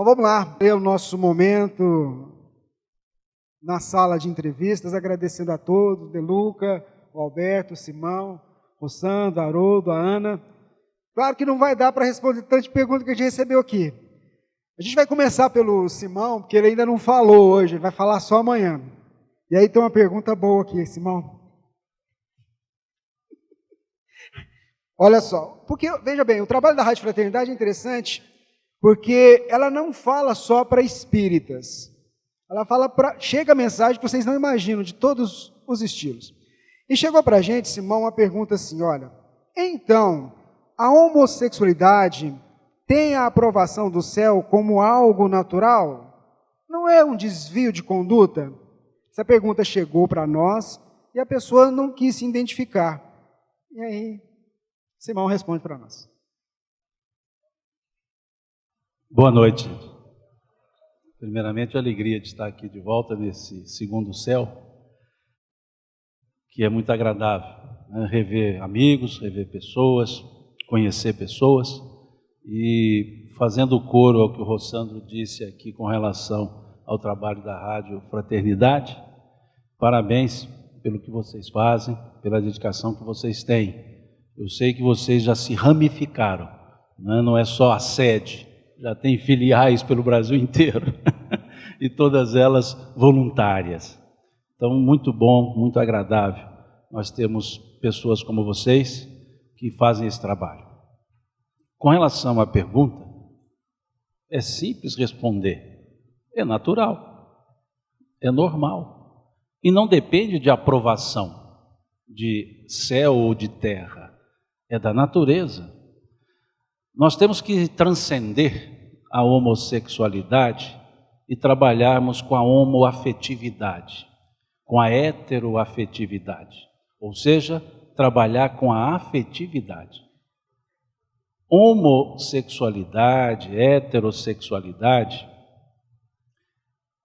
Então vamos lá, é o nosso momento na sala de entrevistas, agradecendo a todos, De Luca, o Alberto, o Simão, o Sandro, a Haroldo, a Ana. Claro que não vai dar para responder tantas perguntas que a gente recebeu aqui. A gente vai começar pelo Simão, porque ele ainda não falou hoje, ele vai falar só amanhã. E aí tem uma pergunta boa aqui, Simão. Olha só, porque, veja bem, o trabalho da Rádio Fraternidade é interessante, porque ela não fala só para espíritas. Ela fala chega a mensagem que vocês não imaginam, de todos os estilos. E chegou para a gente, Simão, uma pergunta assim, olha, então, a homossexualidade tem a aprovação do céu como algo natural? Não é um desvio de conduta? Essa pergunta chegou para nós e a pessoa não quis se identificar. E aí, Simão responde para nós. Boa noite. Primeiramente, a alegria de estar aqui de volta nesse segundo céu, que é muito agradável, né? Rever amigos, rever pessoas, conhecer pessoas e fazendo coro ao que o Rossandro disse aqui com relação ao trabalho da Rádio Fraternidade. Parabéns pelo que vocês fazem, pela dedicação que vocês têm. Eu sei que vocês já se ramificaram, né? Não é só a sede, já tem filiais pelo Brasil inteiro e todas elas voluntárias. Então, muito bom, muito agradável. Nós temos pessoas como vocês que fazem esse trabalho. Com relação à pergunta, é simples responder. É natural, é normal e não depende de aprovação de céu ou de terra, é da natureza. Nós temos que transcender a homossexualidade e trabalharmos com a homoafetividade, com a heteroafetividade, ou seja, trabalhar com a afetividade. Homossexualidade, heterossexualidade,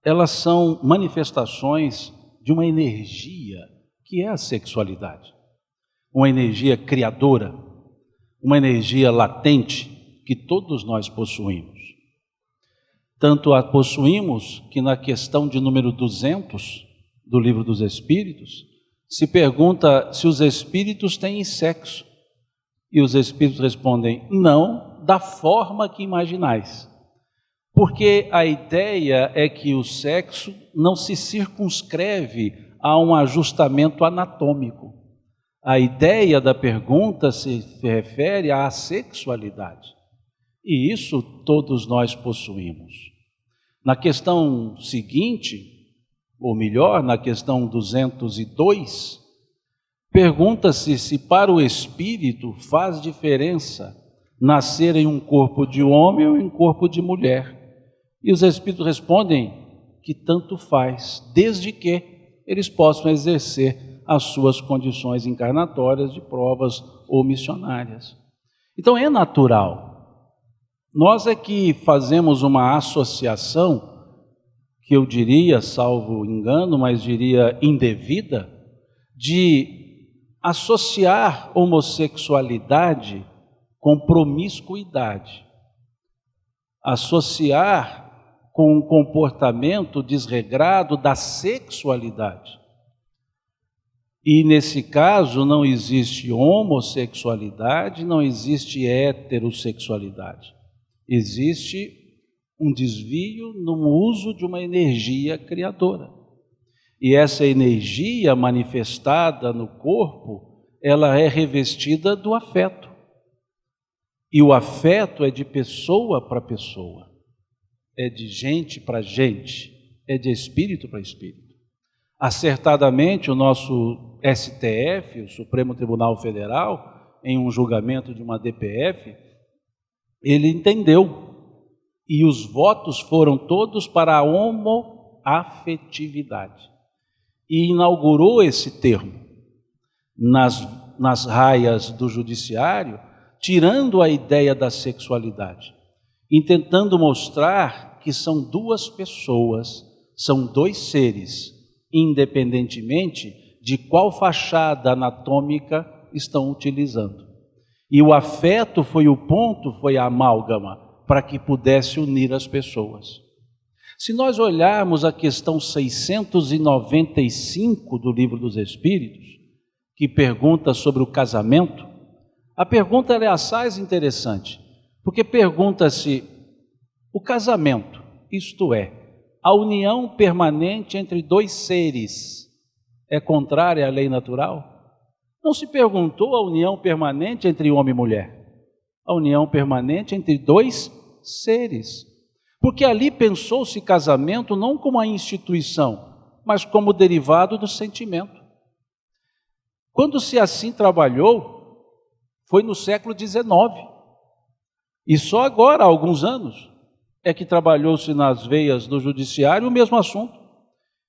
elas são manifestações de uma energia que é a sexualidade, uma energia criadora, uma energia latente que todos nós possuímos. Tanto a possuímos que na questão de número 200 do Livro dos Espíritos, se pergunta se os espíritos têm sexo. E os espíritos respondem, não, da forma que imaginais. Porque a ideia é que o sexo não se circunscreve a um ajustamento anatômico. A ideia da pergunta se refere à sexualidade. E isso todos nós possuímos. Na questão seguinte, ou melhor, na questão 202, pergunta-se se para o espírito faz diferença nascer em um corpo de homem ou em um corpo de mulher. E os espíritos respondem que tanto faz, desde que eles possam exercer as suas condições encarnatórias de provas ou missionárias. Então é natural. Nós é que fazemos uma associação, que eu diria, salvo engano, mas diria indevida, de associar homossexualidade com promiscuidade, associar com um comportamento desregrado da sexualidade. E nesse caso não existe homossexualidade, não existe heterossexualidade. Existe um desvio no uso de uma energia criadora. E essa energia manifestada no corpo, ela é revestida do afeto. E o afeto é de pessoa para pessoa, é de gente para gente, é de espírito para espírito. Acertadamente, o nosso STF, o Supremo Tribunal Federal, em um julgamento de uma DPF, ele entendeu, e os votos foram todos para a homoafetividade. E inaugurou esse termo nas raias do judiciário, tirando a ideia da sexualidade, e tentando mostrar que são duas pessoas, são dois seres, independentemente de qual fachada anatômica estão utilizando. E o afeto foi o ponto, foi a amálgama, para que pudesse unir as pessoas. Se nós olharmos a questão 695 do Livro dos Espíritos, que pergunta sobre o casamento, a pergunta é assaz interessante, porque pergunta-se: o casamento, isto é, a união permanente entre dois seres, é contrária à lei natural? Não se perguntou a união permanente entre homem e mulher, a união permanente entre dois seres. Porque ali pensou-se casamento não como a instituição, mas como derivado do sentimento. Quando se assim trabalhou, foi no século XIX. E só agora, há alguns anos, é que trabalhou-se nas veias do judiciário o mesmo assunto.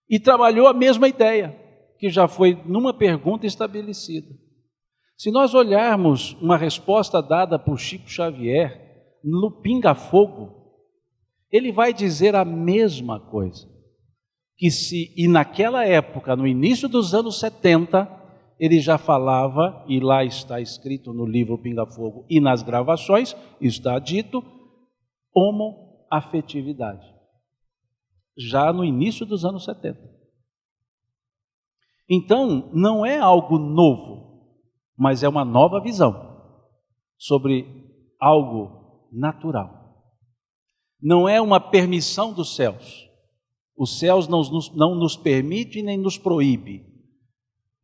E trabalhou a mesma ideia, que já foi numa pergunta estabelecida. Se nós olharmos uma resposta dada por Chico Xavier no Pinga Fogo, ele vai dizer a mesma coisa. E naquela época, no início dos anos 70, ele já falava, e lá está escrito no livro Pinga Fogo e nas gravações, está dito, homoafetividade. Já no início dos anos 70. Então, não é algo novo, mas é uma nova visão sobre algo natural. Não é uma permissão dos céus. Os céus não nos permite nem nos proíbe.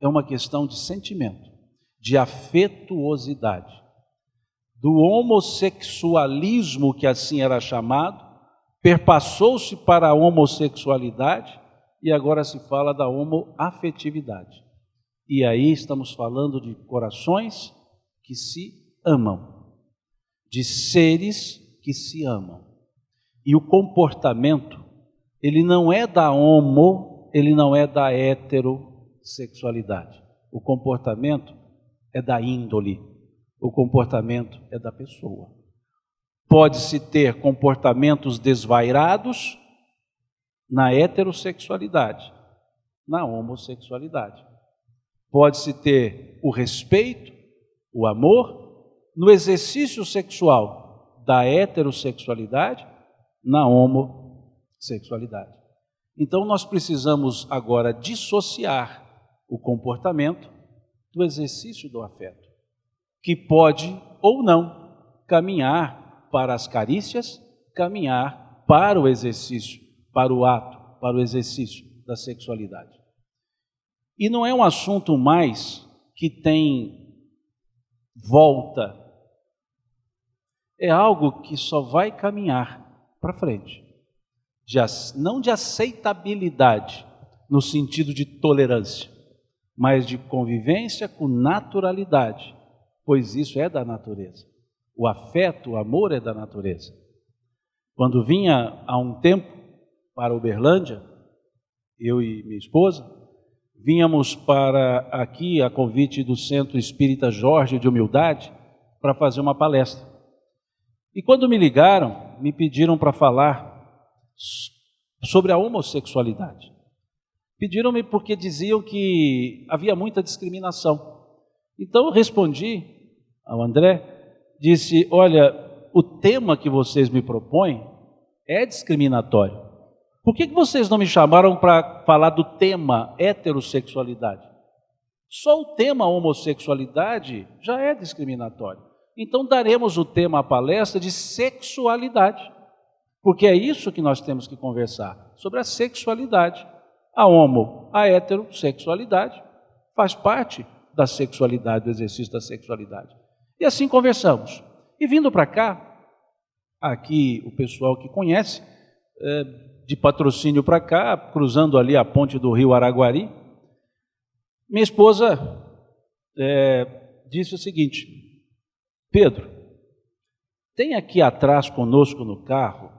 É uma questão de sentimento, de afetuosidade. Do homossexualismo, que assim era chamado, perpassou-se para a homossexualidade e agora se fala da homoafetividade. E aí estamos falando de corações que se amam, de seres que se amam. E o comportamento, ele não é da ele não é da heterossexualidade. O comportamento é da índole. O comportamento é da pessoa. Pode-se ter comportamentos desvairados na heterossexualidade, na homossexualidade. Pode-se ter o respeito, o amor, no exercício sexual da heterossexualidade, na homossexualidade. Então nós precisamos agora dissociar o comportamento do exercício do afeto, que pode ou não caminhar para as carícias, caminhar para o exercício, para o ato, para o exercício da sexualidade. E não é um assunto mais que tem volta, é algo que só vai caminhar para frente, não de aceitabilidade, no sentido de tolerância, mas de convivência com naturalidade, pois isso é da natureza. O afeto, o amor é da natureza. Quando vinha há um tempo para Uberlândia, eu e minha esposa, vínhamos para aqui, a convite do Centro Espírita Jorge de Humildade, para fazer uma palestra. E quando me ligaram, me pediram para falar sobre a homossexualidade. Pediram-me porque diziam que havia muita discriminação. Então eu respondi ao André, disse: olha, o tema que vocês me propõem é discriminatório. Por que vocês não me chamaram para falar do tema heterossexualidade? Só o tema homossexualidade já é discriminatório. Então daremos o tema à palestra de sexualidade, porque é isso que nós temos que conversar, sobre a sexualidade. A heterossexualidade faz parte da sexualidade, do exercício da sexualidade. E assim conversamos. E vindo para cá, aqui o pessoal que conhece, de Patrocínio para cá, cruzando ali a ponte do rio Araguari, minha esposa disse o seguinte: Pedro, tem aqui atrás conosco no carro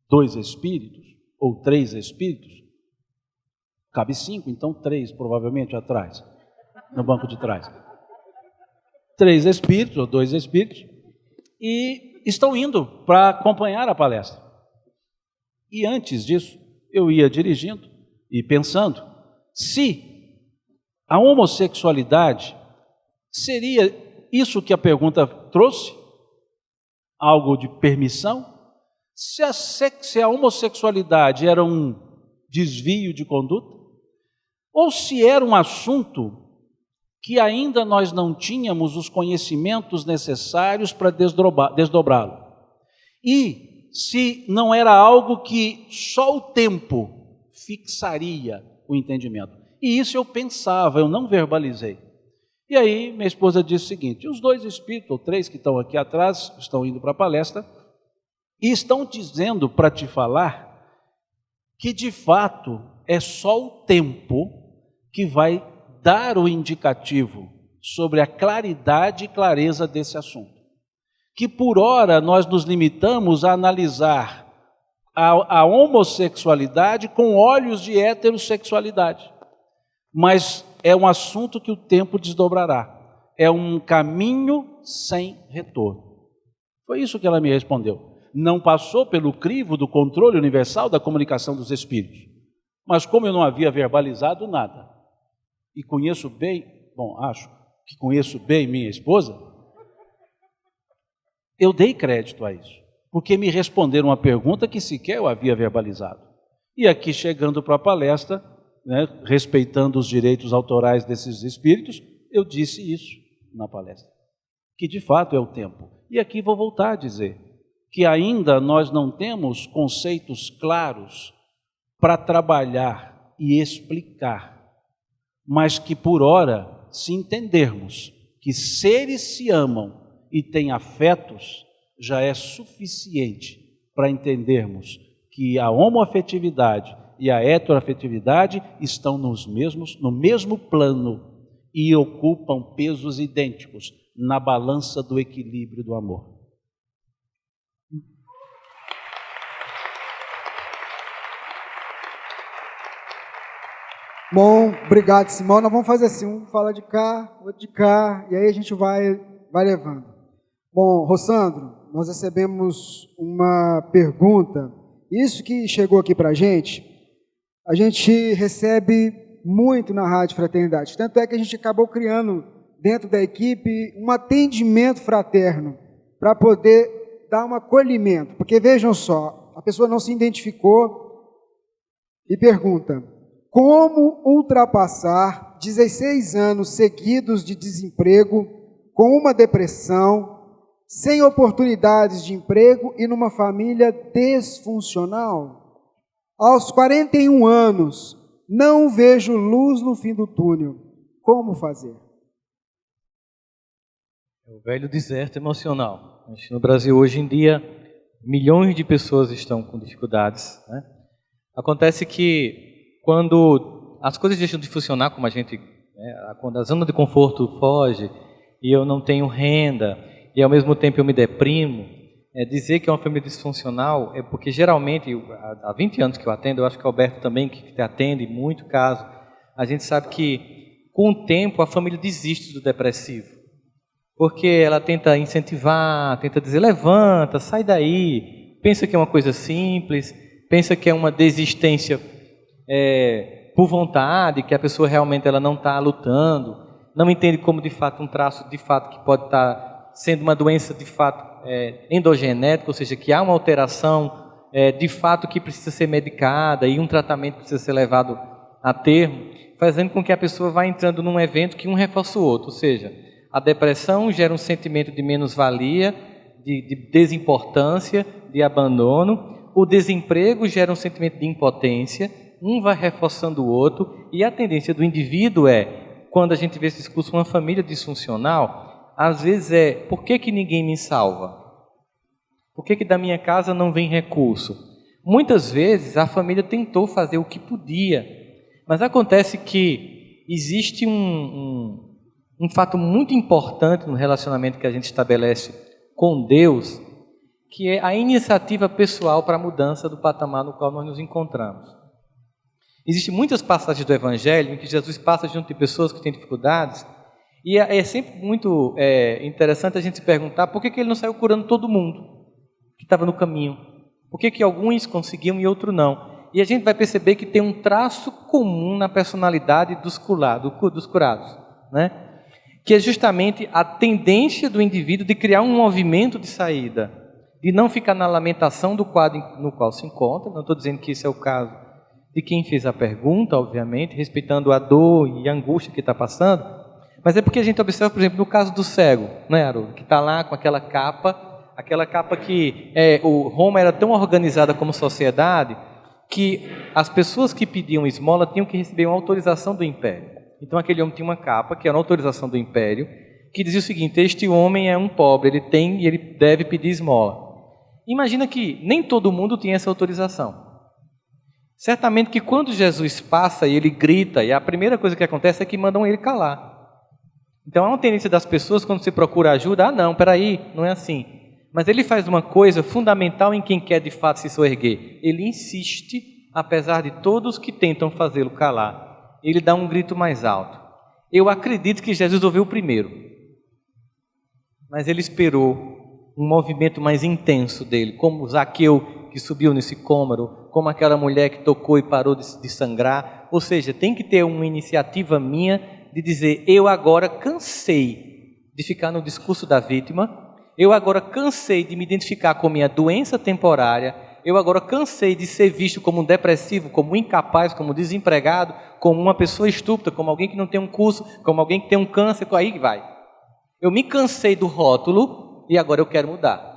2 espíritos, ou 3 espíritos? Cabe 5, então 3 provavelmente atrás, no banco de trás. 3 espíritos, ou 2 espíritos, e estão indo para acompanhar a palestra. E antes disso, eu ia dirigindo e pensando, se a homossexualidade seria isso que a pergunta trouxe, algo de permissão? Se a homossexualidade era um desvio de conduta? Ou se era um assunto que ainda nós não tínhamos os conhecimentos necessários para desdobrá-lo? E se não era algo que só o tempo fixaria o entendimento? E isso eu pensava, eu não verbalizei. E aí minha esposa disse o seguinte: os 2 espíritos, ou 3 que estão aqui atrás, estão indo para a palestra, e estão dizendo para te falar que de fato é só o tempo que vai dar o indicativo sobre a claridade e clareza desse assunto. Que por hora nós nos limitamos a analisar a homossexualidade com olhos de heterossexualidade. Mas é um assunto que o tempo desdobrará. É um caminho sem retorno. Foi isso que ela me respondeu. Não passou pelo crivo do controle universal da comunicação dos espíritos. Mas como eu não havia verbalizado nada, e conheço bem, acho que conheço bem minha esposa, eu dei crédito a isso, porque me responderam uma pergunta que sequer eu havia verbalizado. E aqui, chegando para a palestra, respeitando os direitos autorais desses espíritos, eu disse isso na palestra, que de fato é o tempo. E aqui vou voltar a dizer que ainda nós não temos conceitos claros para trabalhar e explicar, mas que por hora, se entendermos que seres se amam e têm afetos, já é suficiente para entendermos que a homoafetividade e a heteroafetividade estão no mesmo plano e ocupam pesos idênticos na balança do equilíbrio do amor. Bom, obrigado, Simão. Nós vamos fazer assim, um fala de cá, outro de cá, e aí a gente vai levando. Bom, Rossandro, nós recebemos uma pergunta. Isso que chegou aqui para a gente recebe muito na Rádio Fraternidade. Tanto é que a gente acabou criando dentro da equipe um atendimento fraterno para poder dar um acolhimento. Porque vejam só, a pessoa não se identificou e pergunta: como ultrapassar 16 anos seguidos de desemprego, com uma depressão, sem oportunidades de emprego e numa família disfuncional? Aos 41 anos, não vejo luz no fim do túnel. Como fazer? É o velho deserto emocional. No Brasil, hoje em dia, milhões de pessoas estão com dificuldades, né? Acontece que quando as coisas deixam de funcionar como a gente, quando a zona de conforto foge e eu não tenho renda e ao mesmo tempo eu me deprimo, dizer que é uma família disfuncional é porque geralmente, há 20 anos que eu atendo, eu acho que o Alberto também que te atende, muito caso, a gente sabe que com o tempo a família desiste do depressivo, porque ela tenta incentivar, tenta dizer: levanta, sai daí, pensa que é uma coisa simples, pensa que é uma desistência por vontade, que a pessoa realmente ela não está lutando, não entende como de fato um traço de fato que pode estar sendo uma doença de fato endogenética, ou seja, que há uma alteração de fato que precisa ser medicada e um tratamento precisa ser levado a termo, fazendo com que a pessoa vá entrando num evento que um reforça o outro, ou seja, a depressão gera um sentimento de menos-valia, de desimportância, de abandono, o desemprego gera um sentimento de impotência, um vai reforçando o outro, e a tendência do indivíduo quando a gente vê esse discurso, uma família disfuncional, às vezes por que ninguém me salva? Por que da minha casa não vem recurso? Muitas vezes a família tentou fazer o que podia, mas acontece que existe um fato muito importante no relacionamento que a gente estabelece com Deus, que é a iniciativa pessoal para a mudança do patamar no qual nós nos encontramos. Existem muitas passagens do Evangelho em que Jesus passa junto de pessoas que têm dificuldades, e é sempre muito interessante a gente se perguntar por que ele não saiu curando todo mundo que estava no caminho. Por que alguns conseguiam e outros não? E a gente vai perceber que tem um traço comum na personalidade dos curados, né? Que é justamente a tendência do indivíduo de criar um movimento de saída. de não ficar na lamentação do quadro no qual se encontra. Não estou dizendo que esse é o caso de quem fez a pergunta, obviamente, respeitando a dor e a angústia que está passando, mas é porque a gente observa, por exemplo, no caso do cego, né, Haroldo, que está lá com aquela capa que Roma era tão organizada como sociedade que as pessoas que pediam esmola tinham que receber uma autorização do império. Então aquele homem tinha uma capa, que era uma autorização do império, que dizia o seguinte: este homem é um pobre, ele tem e ele deve pedir esmola. Imagina que nem todo mundo tinha essa autorização. Certamente que quando Jesus passa e ele grita, e a primeira coisa que acontece é que mandam ele calar. Então há uma tendência das pessoas, quando se procura ajuda, não, peraí, não é assim. Mas ele faz uma coisa fundamental em quem quer de fato se soerguer. Ele insiste, apesar de todos que tentam fazê-lo calar. Ele dá um grito mais alto. Eu acredito que Jesus ouviu primeiro, mas ele esperou um movimento mais intenso dele, como Zaqueu, que subiu nesse cômoro, como aquela mulher que tocou e parou de sangrar. Ou seja, tem que ter uma iniciativa minha de dizer: eu agora cansei de ficar no discurso da vítima, eu agora cansei de me identificar com minha doença temporária, eu agora cansei de ser visto como um depressivo, como um incapaz, como um desempregado, como uma pessoa estúpida, como alguém que não tem um curso, como alguém que tem um câncer, aí vai. Eu me cansei do rótulo e agora eu quero mudar.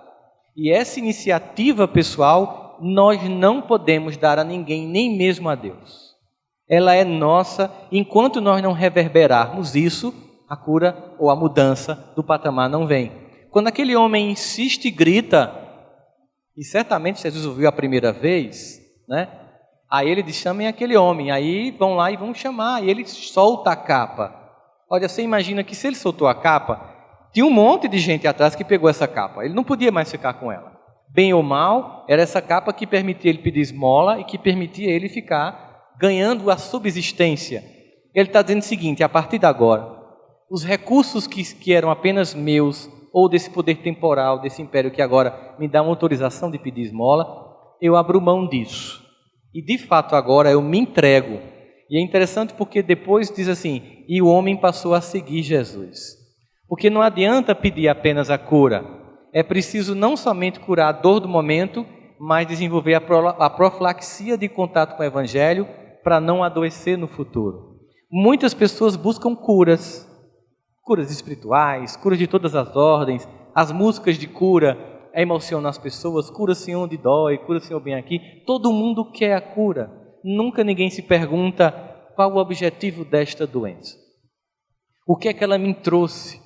E essa iniciativa pessoal nós não podemos dar a ninguém, nem mesmo a Deus. Ela é nossa. Enquanto nós não reverberarmos isso, a cura ou a mudança do patamar não vem. Quando aquele homem insiste e grita, e certamente Jesus ouviu a primeira vez, né? Aí ele diz: chamem aquele homem. Aí vão lá e vão chamar, e ele solta a capa. Olha, você imagina que se ele soltou a capa, tinha um monte de gente atrás que pegou essa capa. Ele não podia mais ficar com ela. Bem ou mal, era essa capa que permitia ele pedir esmola e que permitia ele ficar ganhando a subsistência. Ele está dizendo o seguinte: a partir de agora, os recursos que eram apenas meus, ou desse poder temporal, desse império que agora me dá uma autorização de pedir esmola, eu abro mão disso. E de fato agora eu me entrego. E é interessante porque depois diz assim: e o homem passou a seguir Jesus. Porque não adianta pedir apenas a cura. É preciso não somente curar a dor do momento, mas desenvolver a profilaxia de contato com o Evangelho para não adoecer no futuro. Muitas pessoas buscam curas espirituais, curas de todas as ordens. As músicas de cura emocionam as pessoas: cura-se onde dói, cura-se bem aqui. Todo mundo quer a cura. Nunca ninguém se pergunta qual o objetivo desta doença. O que é que ela me trouxe?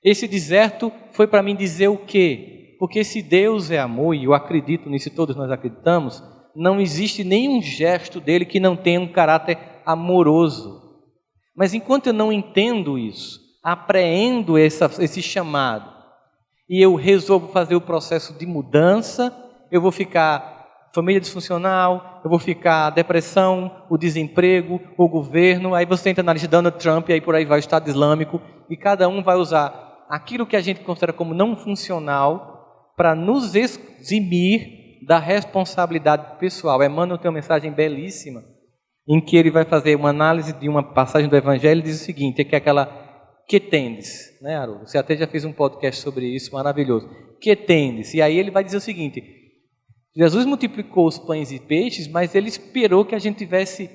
Esse deserto foi para mim dizer o quê? Porque se Deus é amor, e eu acredito nisso, todos nós acreditamos, não existe nenhum gesto dele que não tenha um caráter amoroso. Mas enquanto eu não entendo isso, apreendo esse chamado, e eu resolvo fazer o processo de mudança, eu vou ficar família disfuncional, eu vou ficar depressão, o desemprego, o governo, aí você entra na lista de Donald Trump, e aí por aí vai o Estado Islâmico, e cada um vai usar aquilo que a gente considera como não funcional para nos eximir da responsabilidade pessoal. Emmanuel tem uma mensagem belíssima em que ele vai fazer uma análise de uma passagem do Evangelho e diz o seguinte: é que aquela que tendes, né, Haroldo? Você até já fez um podcast sobre isso, maravilhoso. Que tendes? E aí ele vai dizer o seguinte: Jesus multiplicou os pães e peixes, mas ele esperou que a gente tivesse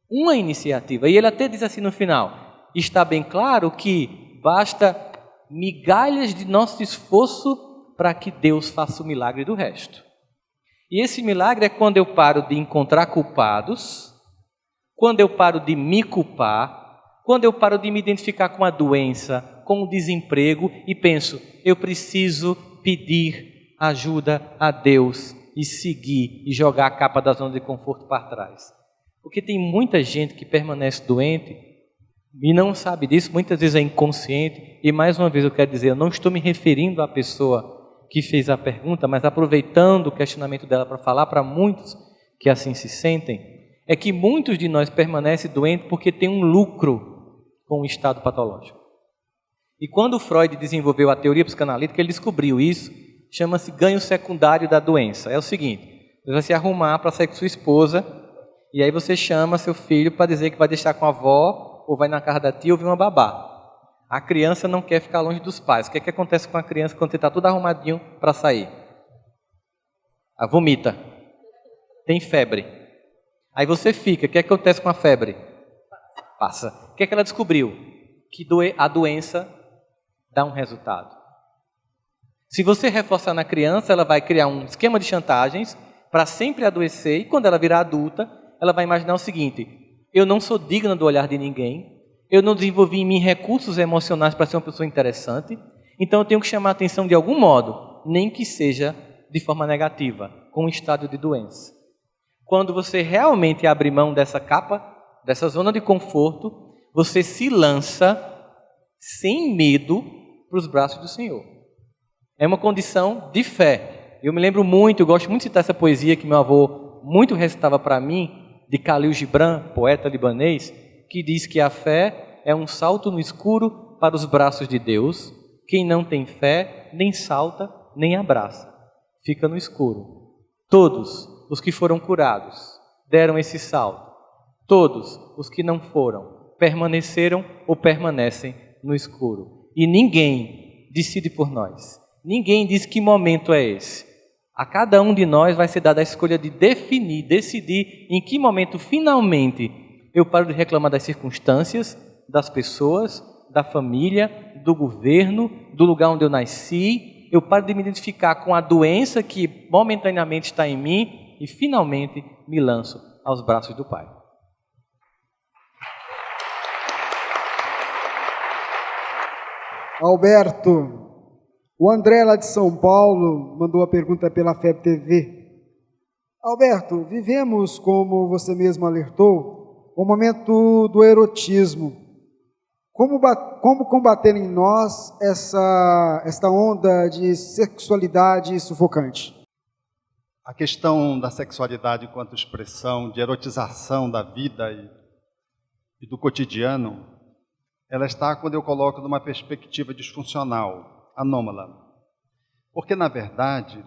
uma iniciativa. E ele até diz assim no final: está bem claro que basta migalhas de nosso esforço para que Deus faça o milagre do resto. E esse milagre é quando eu paro de encontrar culpados, quando eu paro de me culpar, quando eu paro de me identificar com a doença, com o desemprego e penso: eu preciso pedir ajuda a Deus e seguir e jogar a capa da zona de conforto para trás. Porque tem muita gente que permanece doente e não sabe disso, muitas vezes é inconsciente. E mais uma vez eu quero dizer, eu não estou me referindo à pessoa que fez a pergunta, mas aproveitando o questionamento dela para falar para muitos que assim se sentem, é que muitos de nós permanecem doentes porque tem um lucro com o estado patológico. E quando Freud desenvolveu a teoria psicanalítica, ele descobriu isso, chama-se ganho secundário da doença. É o seguinte: você vai se arrumar para sair com sua esposa, e aí você chama seu filho para dizer que vai deixar com a avó, ou vai na casa da tia ouvir uma babá. A criança não quer ficar longe dos pais. O que é que acontece com a criança quando você está tudo arrumadinho para sair? vomita, tem febre. Aí você fica, o que acontece com a febre? Passa. O que ela descobriu? Que a doença dá um resultado. Se você reforçar na criança, ela vai criar um esquema de chantagens para sempre adoecer, e quando ela virar adulta, ela vai imaginar o seguinte: eu não sou digna do olhar de ninguém, eu não desenvolvi em mim recursos emocionais para ser uma pessoa interessante, então eu tenho que chamar a atenção de algum modo, nem que seja de forma negativa, com um estado de doença. Quando você realmente abre mão dessa capa, dessa zona de conforto, você se lança sem medo para os braços do Senhor. É uma condição de fé. Eu me lembro muito, eu gosto muito de citar essa poesia que meu avô muito recitava para mim, de Khalil Gibran, poeta libanês, que diz que a fé é um salto no escuro para os braços de Deus. Quem não tem fé, nem salta, nem abraça. Fica no escuro. Todos os que foram curados deram esse salto. Todos os que não foram permaneceram ou permanecem no escuro. E ninguém decide por nós. Ninguém diz que momento é esse. A cada um de nós vai ser dada a escolha de definir, decidir em que momento finalmente eu paro de reclamar das circunstâncias, das pessoas, da família, do governo, do lugar onde eu nasci. Eu paro de me identificar com a doença que momentaneamente está em mim e finalmente me lanço aos braços do Pai. Alberto, o André lá de São Paulo mandou a pergunta pela FEB TV. Alberto, vivemos, como você mesmo alertou, o momento do erotismo. Como combater em nós esta onda de sexualidade sufocante? A questão da sexualidade enquanto expressão de erotização da vida e do cotidiano, ela está, quando eu coloco, numa perspectiva disfuncional, anômala. Porque, na verdade,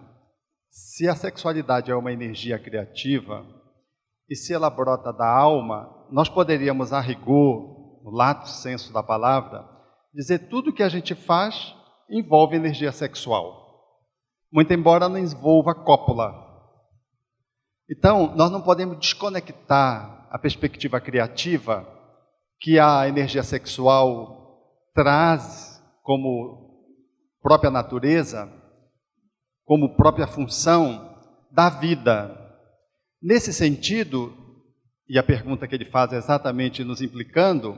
se a sexualidade é uma energia criativa, e se ela brota da alma, nós poderíamos, a rigor, no lato senso da palavra, dizer tudo que a gente faz envolve energia sexual. Muito embora não envolva cópula. Então, nós não podemos desconectar a perspectiva criativa que a energia sexual traz como própria natureza, como própria função da vida. Nesse sentido, e a pergunta que ele faz é exatamente nos implicando,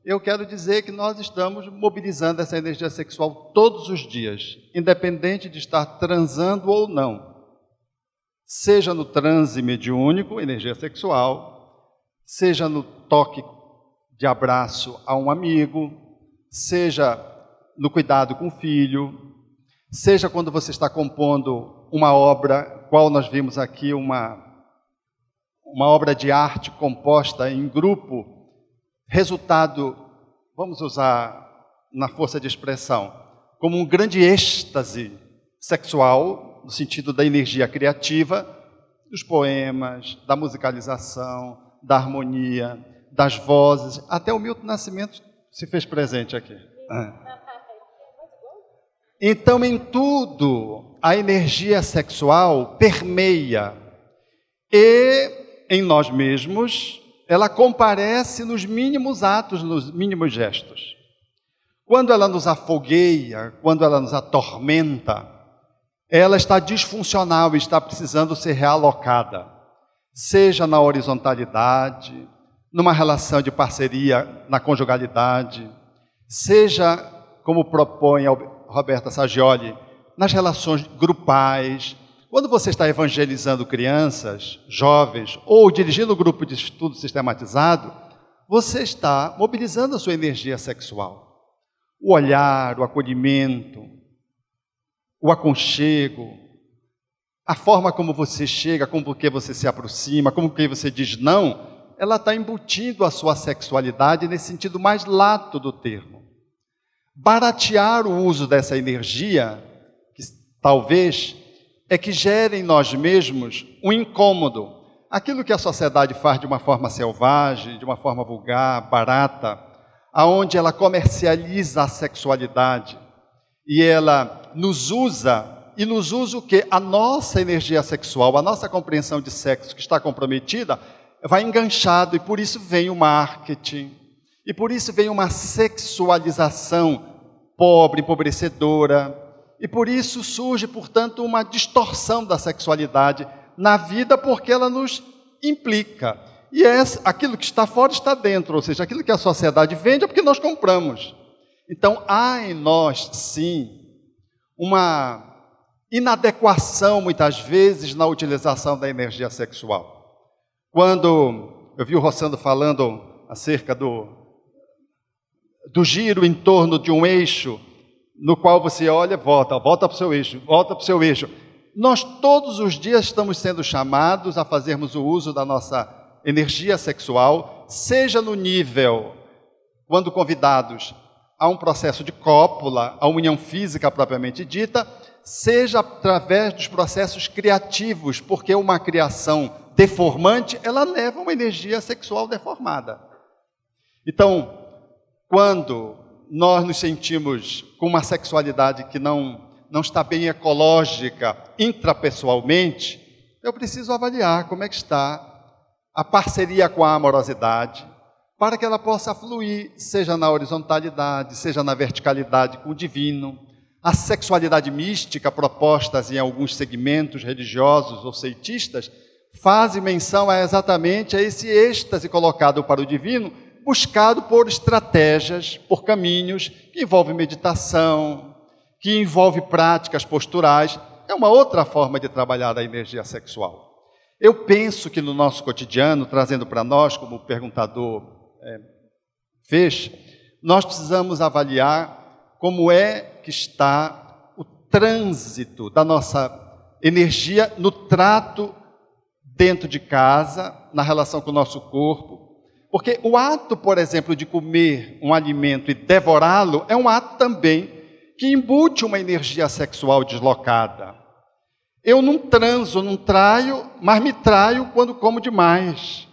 eu quero dizer que nós estamos mobilizando essa energia sexual todos os dias, independente de estar transando ou não. Seja no transe mediúnico, energia sexual, seja no toque de abraço a um amigo, seja no cuidado com o filho, seja quando você está compondo uma obra, qual nós vimos aqui, uma obra de arte composta em grupo, resultado, vamos usar na força de expressão, como um grande êxtase sexual, no sentido da energia criativa, dos poemas, da musicalização, da harmonia, das vozes, até o Milton Nascimento se fez presente aqui. Então, em tudo, a energia sexual permeia e, em nós mesmos, ela comparece nos mínimos atos, nos mínimos gestos. Quando ela nos afogueia, quando ela nos atormenta, ela está disfuncional e está precisando ser realocada, seja na horizontalidade, numa relação de parceria na conjugalidade, seja, como propõe a Roberta Saggioli, nas relações grupais. Quando você está evangelizando crianças, jovens, ou dirigindo um grupo de estudo sistematizado, você está mobilizando a sua energia sexual. O olhar, o acolhimento, o aconchego, a forma como você chega, como que você se aproxima, como que você diz não, ela está embutindo a sua sexualidade nesse sentido mais lato do termo. Baratear o uso dessa energia, que talvez é que gere em nós mesmos um incômodo. Aquilo que a sociedade faz de uma forma selvagem, de uma forma vulgar, barata, aonde ela comercializa a sexualidade e ela nos usa e nos usa o quê? A nossa energia sexual, a nossa compreensão de sexo que está comprometida, vai enganchado, e por isso vem o marketing, e por isso vem uma sexualização pobre, empobrecedora, e por isso surge, portanto, uma distorção da sexualidade na vida, porque ela nos implica. E aquilo que está fora está dentro, ou seja, aquilo que a sociedade vende é porque nós compramos. Então, há em nós, sim, uma inadequação, muitas vezes, na utilização da energia sexual. Quando eu vi o Rossando falando acerca do giro em torno de um eixo, no qual você olha, volta para o seu eixo, volta para o seu eixo. Nós todos os dias estamos sendo chamados a fazermos o uso da nossa energia sexual, seja no nível, quando convidados a um processo de cópula, a união física propriamente dita, seja através dos processos criativos, porque uma criação deformante, ela leva uma energia sexual deformada. Então, quando nós nos sentimos com uma sexualidade que não está bem ecológica intrapessoalmente, eu preciso avaliar como é que está a parceria com a amorosidade, para que ela possa fluir, seja na horizontalidade, seja na verticalidade com o divino. A sexualidade mística, propostas em alguns segmentos religiosos ou seitistas, fazem menção exatamente a esse êxtase colocado para o divino, buscado por estratégias, por caminhos que envolvem meditação, que envolve práticas posturais. É uma outra forma de trabalhar a energia sexual. Eu penso que no nosso cotidiano, trazendo para nós, como o perguntador fez, nós precisamos avaliar como é que está o trânsito da nossa energia no trato dentro de casa, na relação com o nosso corpo. Porque o ato, por exemplo, de comer um alimento e devorá-lo é um ato também que embute uma energia sexual deslocada. Eu não transo, não traio, mas me traio quando como demais.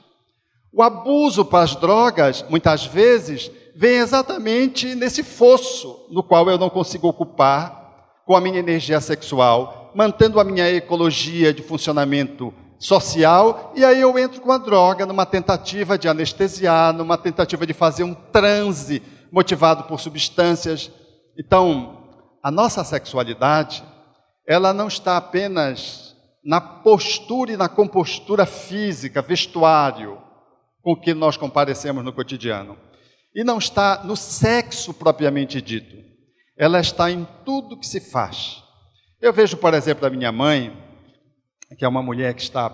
O abuso para as drogas, muitas vezes, vem exatamente nesse fosso no qual eu não consigo ocupar com a minha energia sexual, mantendo a minha ecologia de funcionamento social, e aí eu entro com a droga numa tentativa de anestesiar, numa tentativa de fazer um transe motivado por substâncias. Então, a nossa sexualidade, ela não está apenas na postura e na compostura física, vestuário, com que nós comparecemos no cotidiano. E não está no sexo propriamente dito. Ela está em tudo que se faz. Eu vejo, por exemplo, a minha mãe, que é uma mulher que está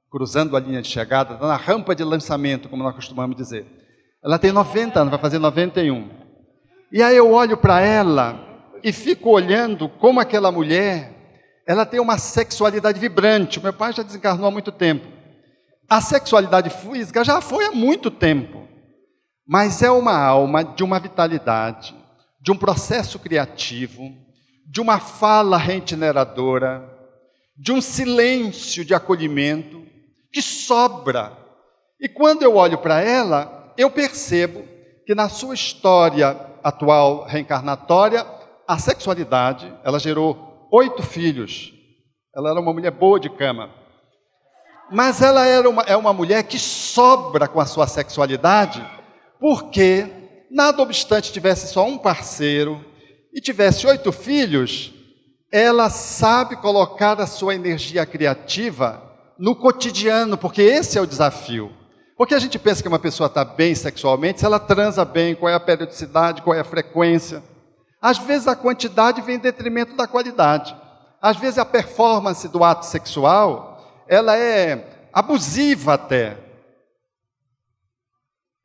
cruzando a linha de chegada, está na rampa de lançamento, como nós costumamos dizer. Ela tem 90 anos, vai fazer 91. E aí eu olho para ela e fico olhando como aquela mulher, ela tem uma sexualidade vibrante. O meu pai já desencarnou há muito tempo. A sexualidade física já foi há muito tempo. Mas é uma alma de uma vitalidade, de um processo criativo, de uma fala regeneradora, de um silêncio de acolhimento que sobra. E quando eu olho para ela, eu percebo que na sua história atual reencarnatória, a sexualidade, ela gerou 8 filhos. Ela era uma mulher boa de cama. Mas ela é uma mulher que sobra com a sua sexualidade, porque, nada obstante tivesse só um parceiro e tivesse 8 filhos, ela sabe colocar a sua energia criativa no cotidiano, porque esse é o desafio. Porque a gente pensa que uma pessoa está bem sexualmente, se ela transa bem, qual é a periodicidade, qual é a frequência. Às vezes a quantidade vem em detrimento da qualidade. Às vezes a performance do ato sexual, ela é abusiva até.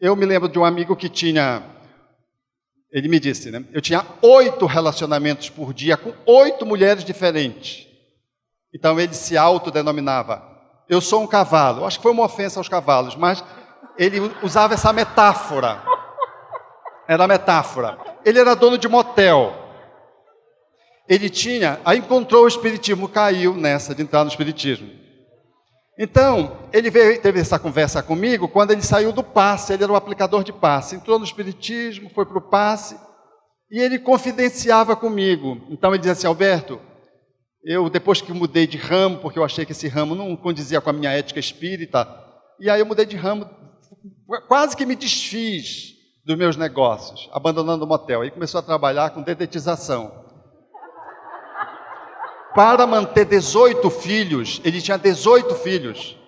Eu me lembro de um amigo que tinha, ele me disse, né? Eu tinha 8 relacionamentos por dia com 8 mulheres diferentes. Então ele se autodenominava, eu sou um cavalo. Acho que foi uma ofensa aos cavalos, mas ele usava essa metáfora. Era a metáfora. Ele era dono de motel. Ele tinha, aí encontrou o espiritismo, caiu nessa de entrar no espiritismo. Então, ele teve essa conversa comigo quando ele saiu do passe, ele era um aplicador de passe, entrou no espiritismo, foi para o passe, e ele confidenciava comigo. Então ele dizia assim, Alberto, Eu, depois que mudei de ramo, porque eu achei que esse ramo não condizia com a minha ética espírita, e aí eu mudei de ramo, quase que me desfiz dos meus negócios, abandonando o motel. Aí começou a trabalhar com dedetização. Para manter 18 filhos, ele tinha 18 filhos.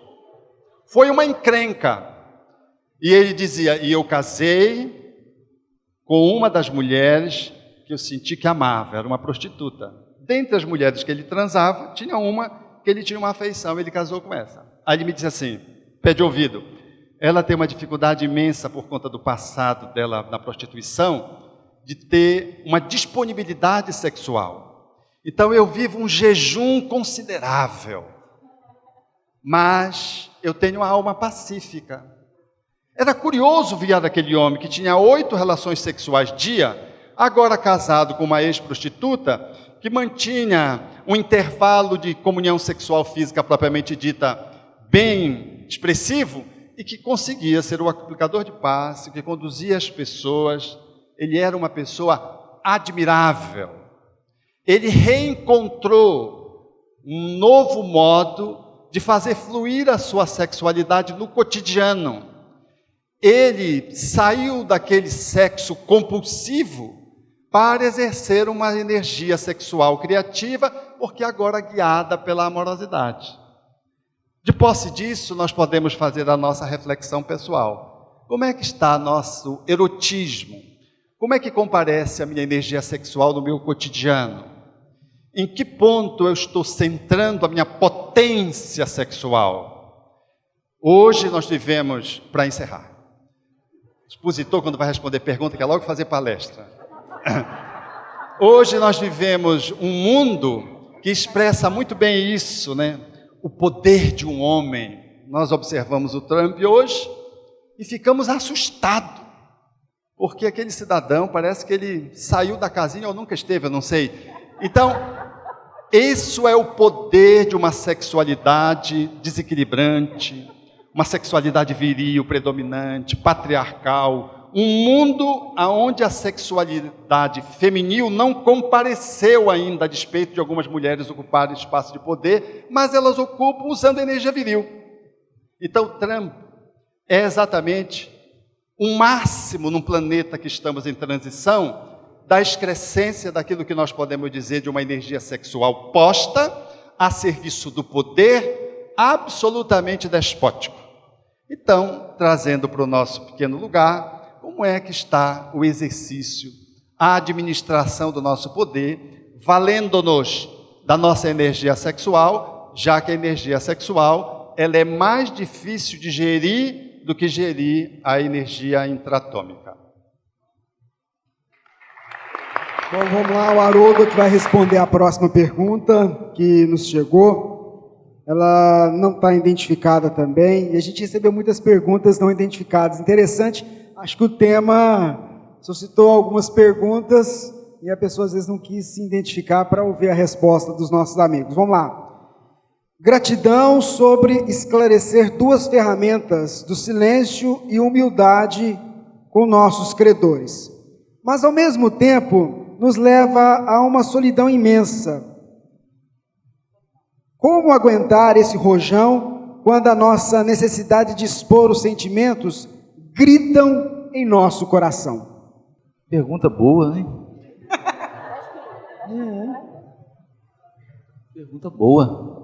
Foi uma encrenca. E ele dizia, e eu casei com uma das mulheres que eu senti que amava, era uma prostituta. Dentre as mulheres que ele transava, tinha uma que ele tinha uma afeição, ele casou com essa. Aí ele me disse assim, pé de ouvido, ela tem uma dificuldade imensa por conta do passado dela na prostituição, de ter uma disponibilidade sexual. Então eu vivo um jejum considerável, mas eu tenho uma alma pacífica. Era curioso ver aquele homem que tinha 8 relações sexuais dia, agora casado com uma ex-prostituta, que mantinha um intervalo de comunhão sexual física propriamente dita bem expressivo, e que conseguia ser o aplicador de passe, que conduzia as pessoas. Ele era uma pessoa admirável. Ele reencontrou um novo modo de fazer fluir a sua sexualidade no cotidiano. Ele saiu daquele sexo compulsivo para exercer uma energia sexual criativa, porque agora guiada pela amorosidade. De posse disso, nós podemos fazer a nossa reflexão pessoal. Como é que está nosso erotismo? Como é que comparece a minha energia sexual no meu cotidiano? Em que ponto eu estou centrando a minha potência sexual? Hoje nós vivemos, para encerrar, expositor, quando vai responder pergunta, quer logo fazer palestra. Hoje nós vivemos um mundo que expressa muito bem isso, né? O poder de um homem. Nós observamos o Trump hoje e ficamos assustados, porque aquele cidadão parece que ele saiu da casinha ou nunca esteve, eu não sei. Então, isso é o poder de uma sexualidade desequilibrante, uma sexualidade viril, predominante, patriarcal, um mundo onde a sexualidade feminil não compareceu ainda, a despeito de algumas mulheres ocuparem espaço de poder, mas elas ocupam usando a energia viril. Então, Trump é exatamente um máximo num planeta que estamos em transição, da excrescência daquilo que nós podemos dizer de uma energia sexual posta a serviço do poder absolutamente despótico. Então, trazendo para o nosso pequeno lugar, como é que está o exercício, a administração do nosso poder, valendo-nos da nossa energia sexual, já que a energia sexual ela é mais difícil de gerir do que gerir a energia intratômica. Bom, vamos lá, o Haroldo que vai responder a próxima pergunta que nos chegou. Ela não está identificada também, e a gente recebeu muitas perguntas não identificadas. Interessante, acho que o tema suscitou algumas perguntas e a pessoa às vezes não quis se identificar para ouvir a resposta dos nossos amigos. Vamos lá. Gratidão sobre esclarecer 2 ferramentas do silêncio e humildade com nossos credores. Mas ao mesmo tempo nos leva a uma solidão imensa. Como aguentar esse rojão quando a nossa necessidade de expor os sentimentos gritam em nosso coração? Pergunta boa, hein? Pergunta boa.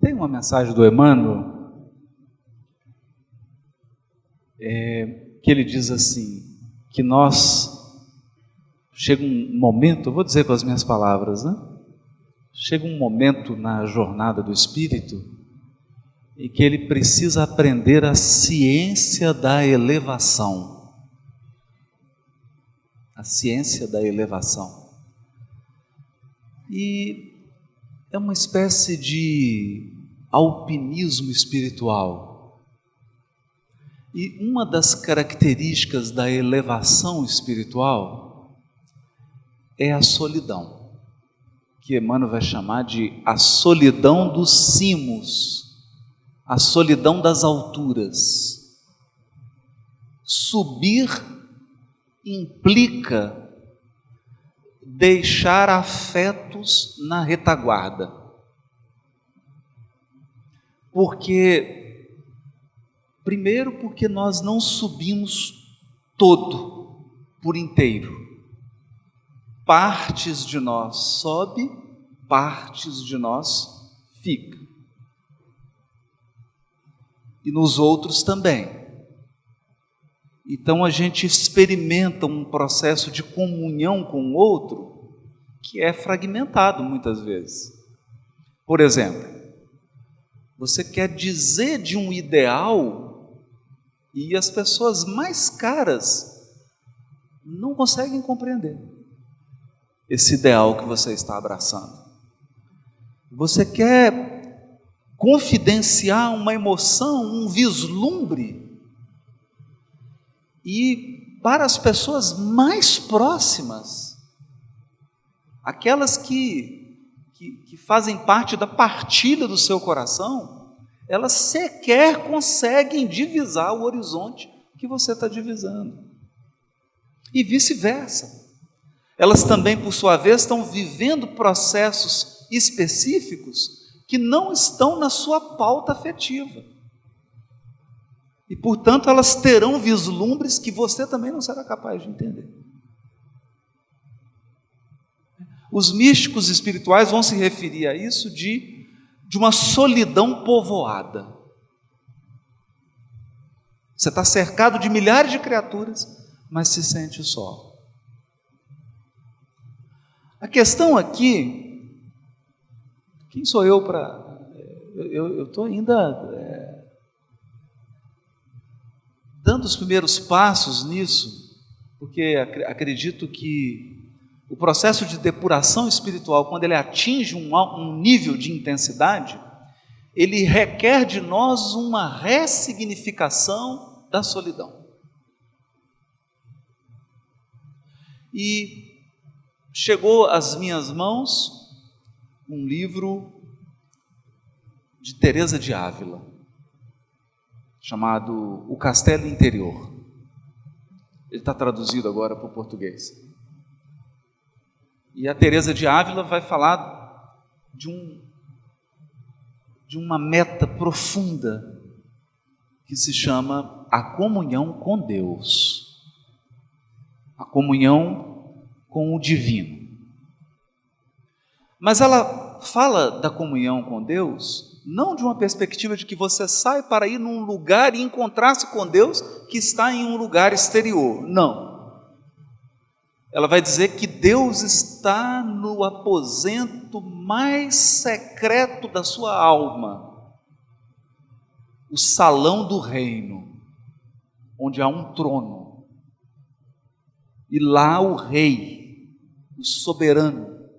Tem uma mensagem do Emmanuel que ele diz assim, que nós, chega um momento, eu vou dizer com as minhas palavras, né? Chega um momento na jornada do espírito em que ele precisa aprender a ciência da elevação. A ciência da elevação. E é uma espécie de alpinismo espiritual. E uma das características da elevação espiritual é a solidão, que Emmanuel vai chamar de a solidão dos cimos, a solidão das alturas. Subir implica deixar afetos na retaguarda. Primeiro, porque nós não subimos todo, por inteiro. Partes de nós sobe, partes de nós fica. E nos outros também. Então a gente experimenta um processo de comunhão com o outro que é fragmentado muitas vezes. Por exemplo, você quer dizer de um ideal e as pessoas mais caras não conseguem compreender esse ideal que você está abraçando. Você quer confidenciar uma emoção, um vislumbre, e para as pessoas mais próximas, aquelas que fazem parte da partilha do seu coração, elas sequer conseguem divisar o horizonte que você está divisando. E vice-versa. Elas também, por sua vez, estão vivendo processos específicos que não estão na sua pauta afetiva. E, portanto, elas terão vislumbres que você também não será capaz de entender. Os místicos espirituais vão se referir a isso de uma solidão povoada. Você está cercado de milhares de criaturas, mas se sente só. A questão aqui, quem sou eu para... Eu estou ainda dando os primeiros passos nisso, porque acredito que o processo de depuração espiritual, quando ele atinge um nível de intensidade, ele requer de nós uma ressignificação da solidão. E chegou às minhas mãos um livro de Teresa de Ávila, chamado O Castelo Interior. Ele está traduzido agora para o português. E a Teresa de Ávila vai falar de uma meta profunda que se chama a comunhão com Deus, a comunhão com o divino. Mas ela fala da comunhão com Deus não de uma perspectiva de que você sai para ir num lugar e encontrar-se com Deus que está em um lugar exterior. Não. Ela vai dizer que Deus está no aposento mais secreto da sua alma, o salão do reino, onde há um trono, e lá o rei, o soberano,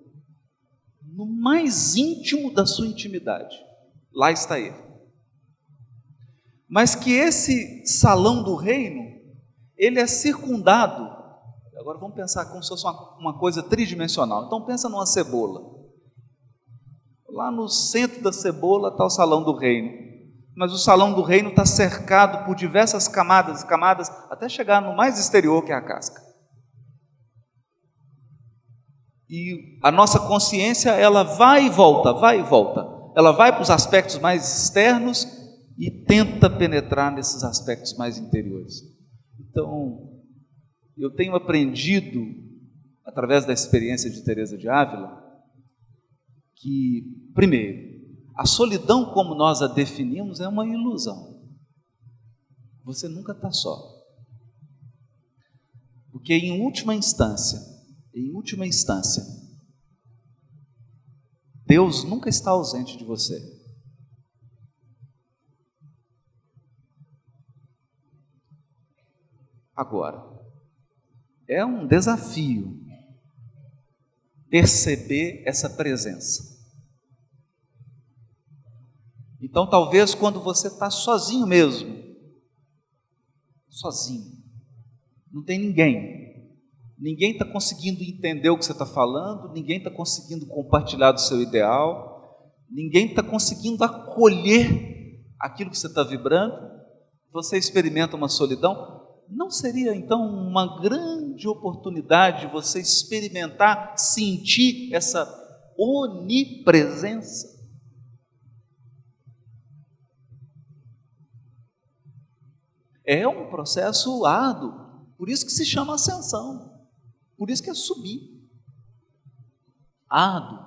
no mais íntimo da sua intimidade, lá está ele. Mas que esse salão do reino, ele é circundado. Agora vamos pensar como se fosse uma coisa tridimensional. Então pensa numa cebola. Lá no centro da cebola está o salão do reino. Mas o salão do reino está cercado por diversas camadas e camadas, até chegar no mais exterior, que é a casca. E a nossa consciência, ela vai e volta, vai e volta. Ela vai para os aspectos mais externos e tenta penetrar nesses aspectos mais interiores. Então, eu tenho aprendido, através da experiência de Teresa de Ávila, que, primeiro, a solidão como nós a definimos é uma ilusão. Você nunca está só. Porque em última instância, Deus nunca está ausente de você. Agora, é um desafio perceber essa presença. Então, talvez quando você está sozinho mesmo, sozinho, não tem ninguém está conseguindo entender o que você está falando, ninguém está conseguindo compartilhar do seu ideal, ninguém está conseguindo acolher aquilo que você está vibrando, você experimenta uma solidão. Não seria então uma grande grande oportunidade de você experimentar, sentir essa onipresença. É um processo árduo, por isso que se chama ascensão, por isso que é subir. Árduo.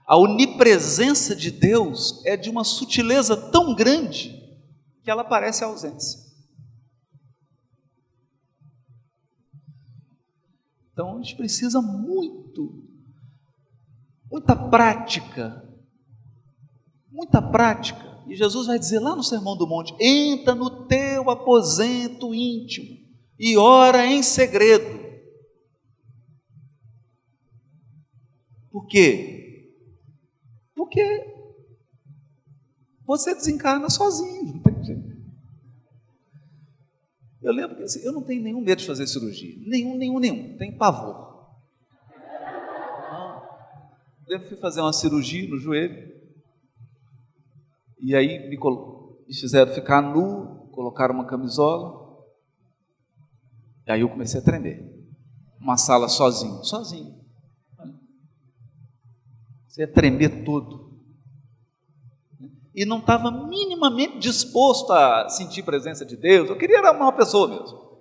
A onipresença de Deus é de uma sutileza tão grande que ela parece ausência. Então a gente precisa muita prática, muita prática. E Jesus vai dizer lá no Sermão do Monte: entra no teu aposento íntimo e ora em segredo. Por quê? Porque você desencarna sozinho, não tem jeito. Eu lembro que assim, eu não tenho nenhum medo de fazer cirurgia, nenhum, tenho pavor. Eu fui fazer uma cirurgia no joelho, e aí me fizeram ficar nu, colocaram uma camisola, e aí eu comecei a tremer. Uma sala sozinho. Você ia tremer todo. E não estava minimamente disposto a sentir a presença de Deus. Eu queria era uma pessoa mesmo.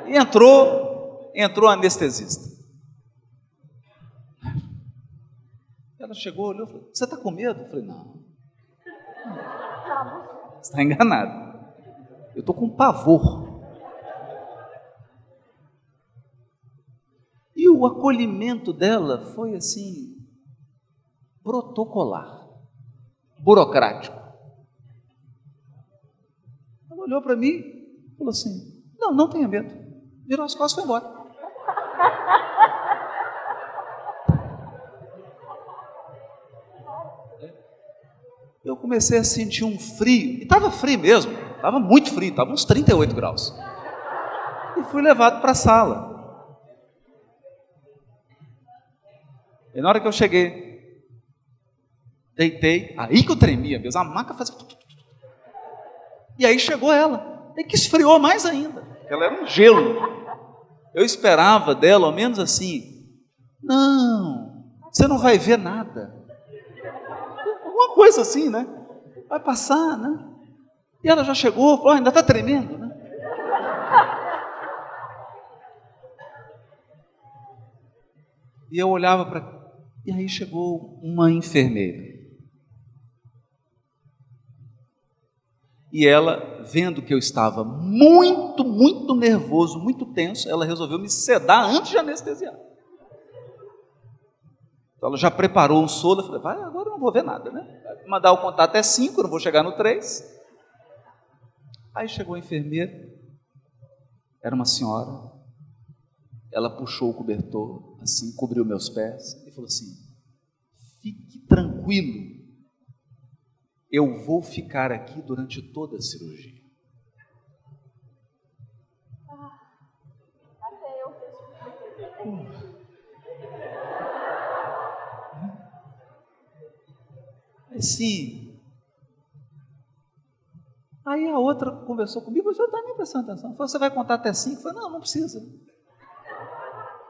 E entrou a anestesista. Ela chegou, olhou e falou: você está com medo? Eu falei: não. Você está enganado. Eu estou com pavor. E o acolhimento dela foi assim, protocolar, burocrático. Ela olhou para mim e falou assim: não tenha medo. Virou as costas e foi embora. Eu comecei a sentir um frio, e estava frio mesmo, estava muito frio, estava uns 38 graus. E fui levado para a sala. E na hora que eu cheguei, deitei, aí que eu tremia mesmo, a maca fazia... E aí chegou ela, e que esfriou mais ainda, ela era um gelo. Eu esperava dela, ao menos assim: não, você não vai ver nada. Alguma coisa assim, né? Vai passar, né? E ela já chegou, falou: ainda está tremendo, né? E eu olhava para... E aí chegou uma enfermeira. E ela, vendo que eu estava muito nervoso, muito tenso, ela resolveu me sedar antes de anestesiar. Então ela já preparou um soro. Eu falei: vai, agora eu não vou ver nada, né? Vai mandar eu contar até 5, eu não vou chegar no 3. Aí chegou a enfermeira, era uma senhora. Ela puxou o cobertor, assim, cobriu meus pés e falou assim: fique tranquilo, eu vou ficar aqui durante toda a cirurgia. Assim. Aí a outra conversou comigo: você está nem prestando atenção. Falou: você vai contar até 5? Eu falei: não precisa.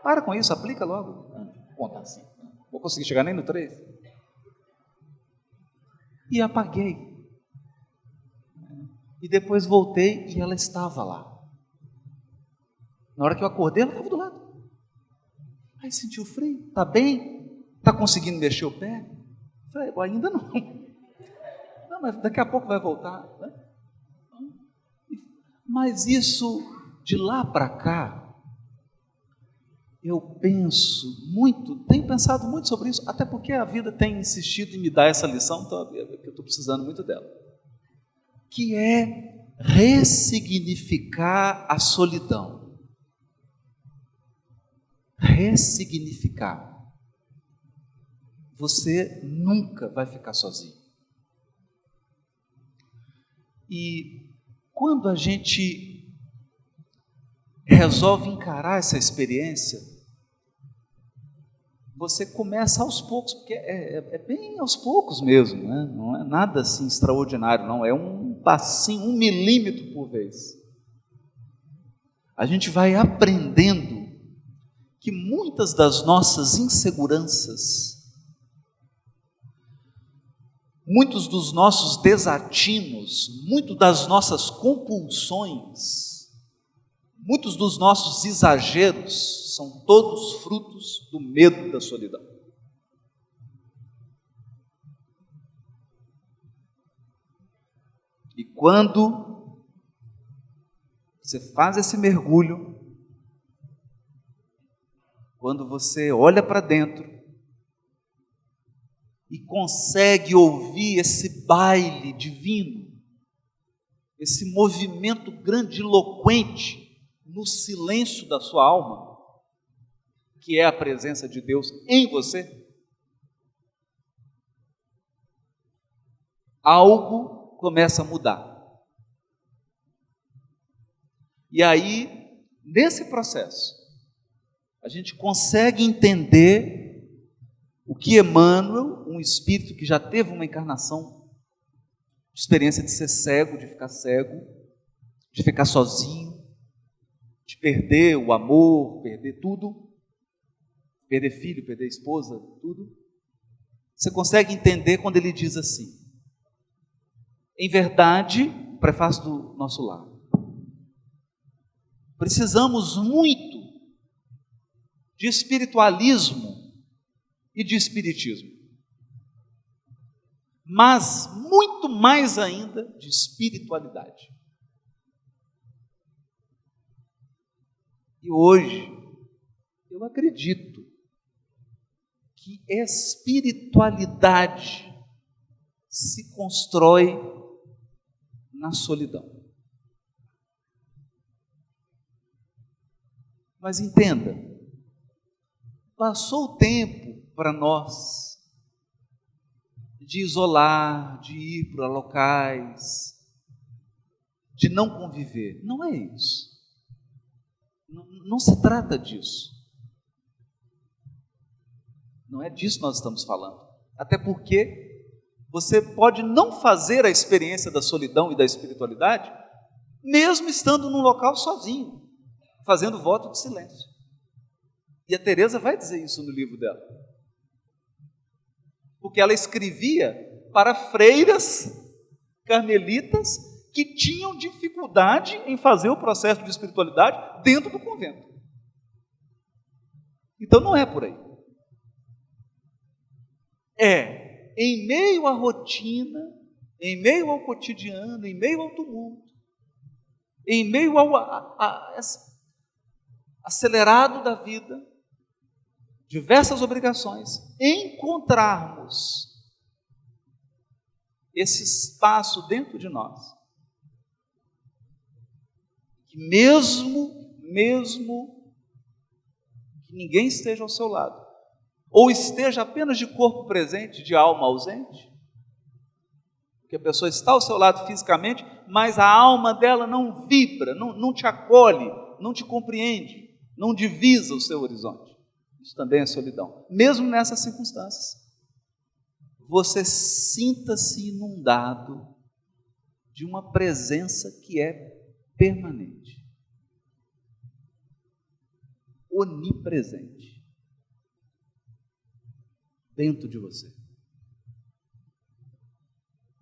Para com isso, aplica logo. Vou contar 5. Vou conseguir chegar nem no 3. E apaguei. E depois voltei e ela estava lá. Na hora que eu acordei, ela estava do lado. Aí sentiu frio. Está bem? Está conseguindo mexer o pé? Eu falei: ainda não. Não, mas daqui a pouco vai voltar. Mas isso, de lá para cá, eu tenho pensado muito sobre isso, até porque a vida tem insistido em me dar essa lição, então eu estou precisando muito dela, que é ressignificar a solidão. Ressignificar. Você nunca vai ficar sozinho. E quando a gente resolve encarar essa experiência, você começa aos poucos, porque é bem aos poucos mesmo, né? Não é nada assim extraordinário, não, é um passinho, 1 milímetro por vez. a gente vai aprendendo que muitas das nossas inseguranças, muitos dos nossos desatinos, muitas das nossas compulsões, muitos dos nossos exageros são todos frutos do medo da solidão. E quando você faz esse mergulho, quando você olha para dentro e consegue ouvir esse baile divino, esse movimento grandiloquente no silêncio da sua alma, que é a presença de Deus em você, algo começa a mudar. E aí, nesse processo, a gente consegue entender o que Emmanuel, um espírito que já teve uma encarnação, experiência de ser cego, de ficar sozinho, de perder o amor, perder tudo, perder filho, perder esposa, tudo. Você consegue entender quando ele diz assim: em verdade, o prefácio do nosso lar, precisamos muito de espiritualismo e de espiritismo, mas muito mais ainda de espiritualidade. E hoje, eu acredito que espiritualidade se constrói na solidão. Mas entenda, passou o tempo para nós de isolar, de ir para locais, de não conviver. Não é isso. Não se trata disso. Não é disso que nós estamos falando. Até porque você pode não fazer a experiência da solidão e da espiritualidade, mesmo estando num local sozinho, fazendo voto de silêncio. E a Teresa vai dizer isso no livro dela. Porque ela escrevia para freiras carmelitas que tinham dificuldade em fazer o processo de espiritualidade dentro do convento. Então não é por aí. É em meio à rotina, em meio ao cotidiano, em meio ao tumulto, em meio ao acelerado da vida, diversas obrigações, encontrarmos esse espaço dentro de nós, que mesmo que ninguém esteja ao seu lado, ou esteja apenas de corpo presente, de alma ausente, porque a pessoa está ao seu lado fisicamente, mas a alma dela não vibra, não te acolhe, não te compreende, não divisa o seu horizonte. Isso também é solidão. Mesmo nessas circunstâncias, você sinta-se inundado de uma presença que é permanente, onipresente, dentro de você,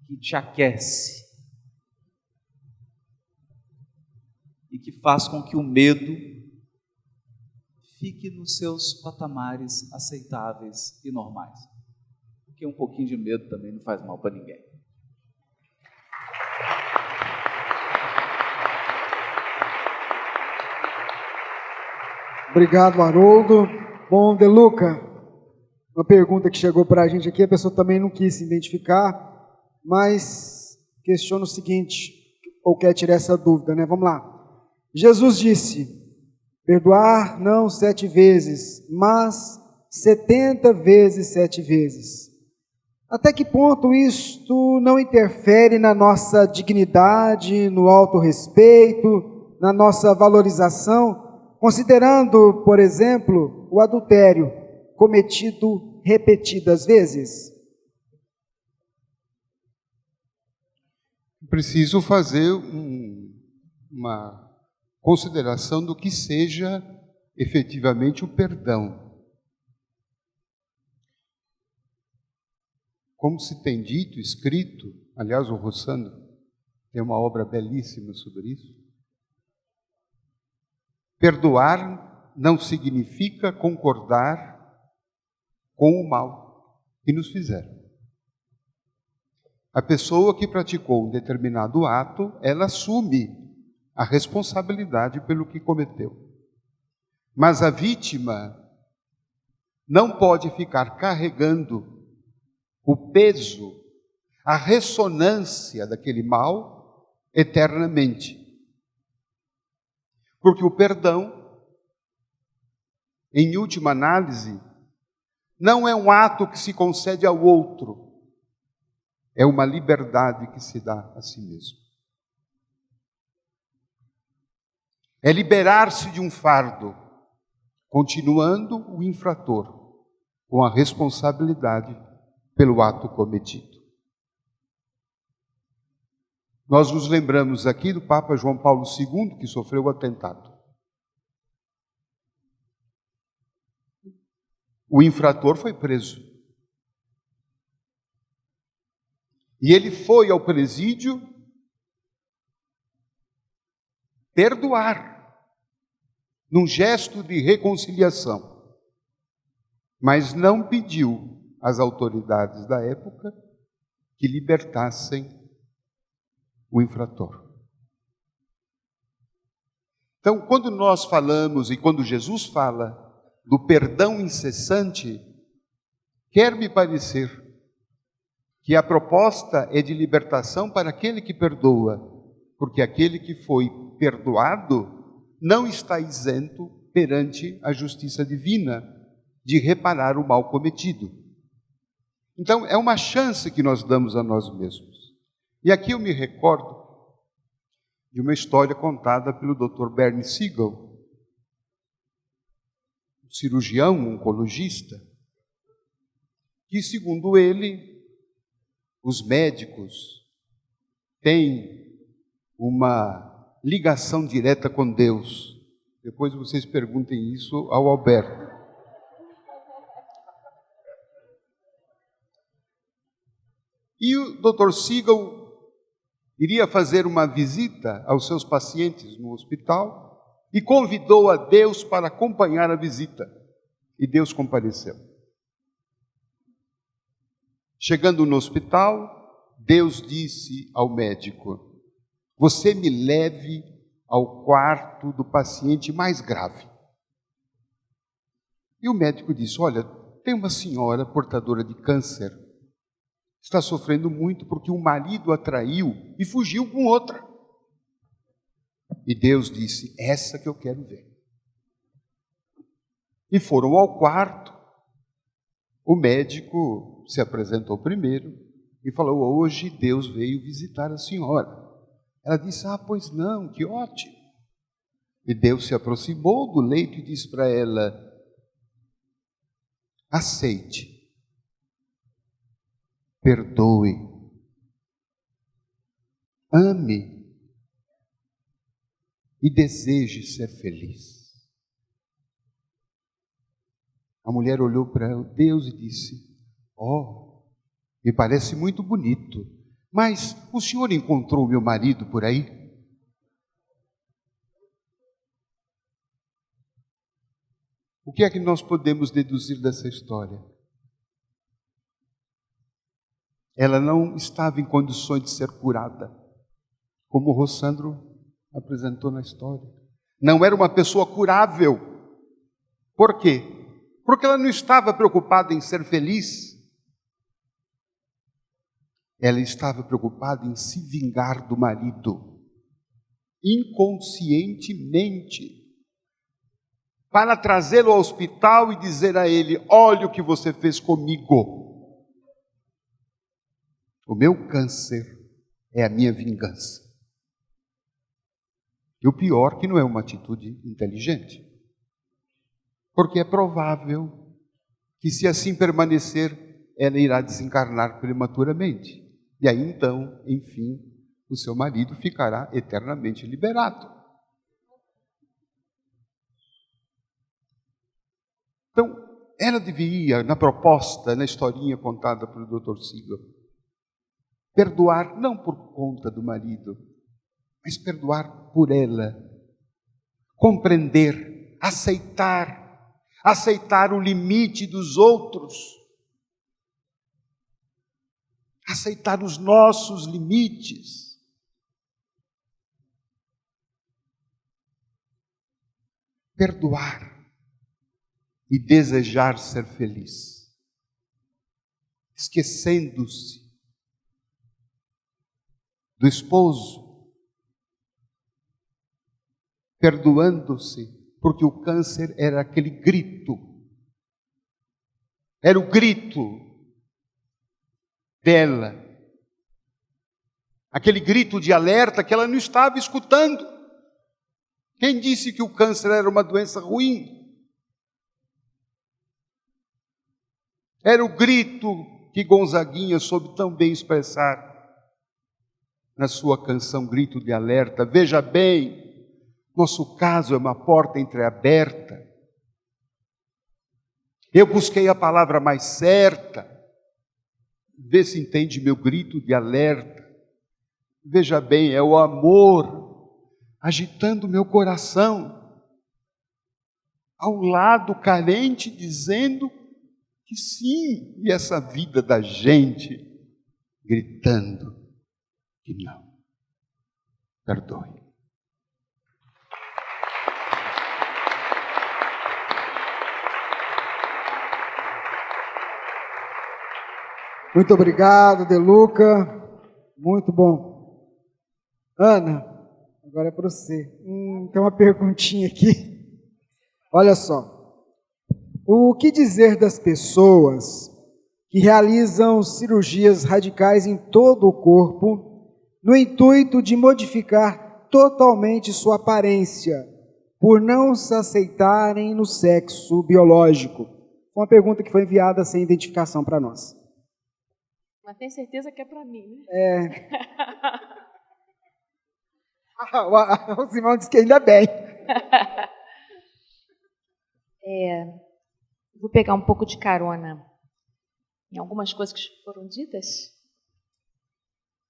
que te aquece e que faz com que o medo fique nos seus patamares aceitáveis e normais. Porque um pouquinho de medo também não faz mal para ninguém. Obrigado, Haroldo. Bom, De Luca, uma pergunta que chegou para a gente aqui, a pessoa também não quis se identificar, mas questiona o seguinte, ou quer tirar essa dúvida, né? Vamos lá. Jesus disse: perdoar não 7 vezes, mas 70 vezes 7 vezes. Até que ponto isto não interfere na nossa dignidade, no autorrespeito, na nossa valorização, considerando, por exemplo, o adultério cometido repetidas vezes? Preciso fazer uma consideração do que seja efetivamente o perdão. Como se tem dito, escrito, aliás, o Rossandro tem uma obra belíssima sobre isso. Perdoar não significa concordar com o mal que nos fizeram. A pessoa que praticou um determinado ato, ela assume a responsabilidade pelo que cometeu. Mas a vítima não pode ficar carregando o peso, a ressonância daquele mal eternamente. Porque o perdão, em última análise, não é um ato que se concede ao outro, é uma liberdade que se dá a si mesmo. É liberar-se de um fardo, continuando o infrator com a responsabilidade pelo ato cometido. Nós nos lembramos aqui do Papa João Paulo II, que sofreu o atentado. O infrator foi preso. E ele foi ao presídio perdoar, num gesto de reconciliação, mas não pediu às autoridades da época que libertassem o infrator. Então, quando nós falamos e quando Jesus fala do perdão incessante, quer me parecer que a proposta é de libertação para aquele que perdoa, porque aquele que foi perdoado não está isento perante a justiça divina de reparar o mal cometido. Então, é uma chance que nós damos a nós mesmos. E aqui eu me recordo de uma história contada pelo Dr. Bernie Siegel, um cirurgião, um oncologista, que, segundo ele, os médicos têm uma ligação direta com Deus. Depois vocês perguntem isso ao Alberto. E o Dr. Siegel iria fazer uma visita aos seus pacientes no hospital e convidou a Deus para acompanhar a visita. E Deus compareceu. Chegando no hospital, Deus disse ao médico: você me leve ao quarto do paciente mais grave. E o médico disse: olha, tem uma senhora portadora de câncer, está sofrendo muito porque o marido a traiu e fugiu com outra. E Deus disse: essa que eu quero ver. E foram ao quarto. O médico se apresentou primeiro e falou: hoje Deus veio visitar a senhora. Ela disse: ah, pois não, que ótimo. E Deus se aproximou do leito e disse para ela: aceite, perdoe, ame e deseje ser feliz. A mulher olhou para Deus e disse: oh, me parece muito bonito, mas o senhor encontrou meu marido por aí? O que é que nós podemos deduzir dessa história? Ela não estava em condições de ser curada, como o Rossandro apresentou na história. Não era uma pessoa curável. Por quê? Porque ela não estava preocupada em ser feliz. Ela estava preocupada em se vingar do marido, inconscientemente, para trazê-lo ao hospital e dizer a ele: olha o que você fez comigo. O meu câncer é a minha vingança. E o pior que não é uma atitude inteligente. Porque é provável que, se assim permanecer, ela irá desencarnar prematuramente. E aí então, enfim, o seu marido ficará eternamente liberado. Então, ela devia, na proposta, na historinha contada pelo Dr. Siegel, perdoar não por conta do marido, mas perdoar por ela. Compreender, aceitar o limite dos outros, aceitar os nossos limites. Perdoar e desejar ser feliz, esquecendo-se do esposo, perdoando-se, porque o câncer era aquele grito, era o grito dela, aquele grito de alerta que ela não estava escutando. Quem disse que o câncer era uma doença ruim? Era o grito que Gonzaguinha soube tão bem expressar na sua canção Grito de Alerta. Veja bem, nosso caso é uma porta entreaberta. Eu busquei a palavra mais certa. Vê se entende meu grito de alerta. Veja bem, é o amor agitando meu coração, ao lado carente, dizendo que sim, e essa vida da gente gritando que não. Perdoe. Muito obrigado, De Luca. Muito bom. Ana, agora é para você. Tem uma perguntinha aqui. Olha só. O que dizer das pessoas que realizam cirurgias radicais em todo o corpo no intuito de modificar totalmente sua aparência, por não se aceitarem no sexo biológico? Uma pergunta que foi enviada sem identificação para nós. Mas tem certeza que é para mim, né? O Simão disse que ainda bem. Vou pegar um pouco de carona em algumas coisas que foram ditas.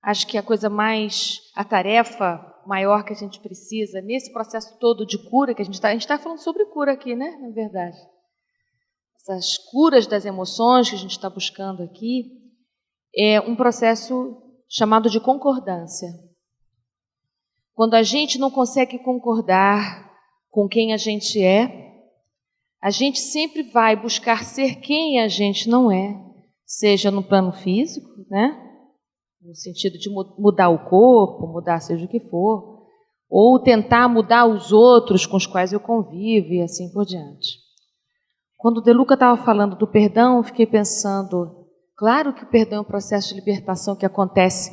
Acho que a tarefa maior que a gente precisa, nesse processo todo de cura que a gente está falando sobre cura aqui, né? Na verdade. Essas curas das emoções que a gente está buscando aqui, é um processo chamado de concordância. Quando a gente não consegue concordar com quem a gente sempre vai buscar ser quem a gente não é, seja no plano físico, né? No sentido de mudar o corpo, mudar seja o que for, ou tentar mudar os outros com os quais eu convivo e assim por diante. Quando o De Luca estava falando do perdão, eu fiquei pensando, claro que o perdão é um processo de libertação que acontece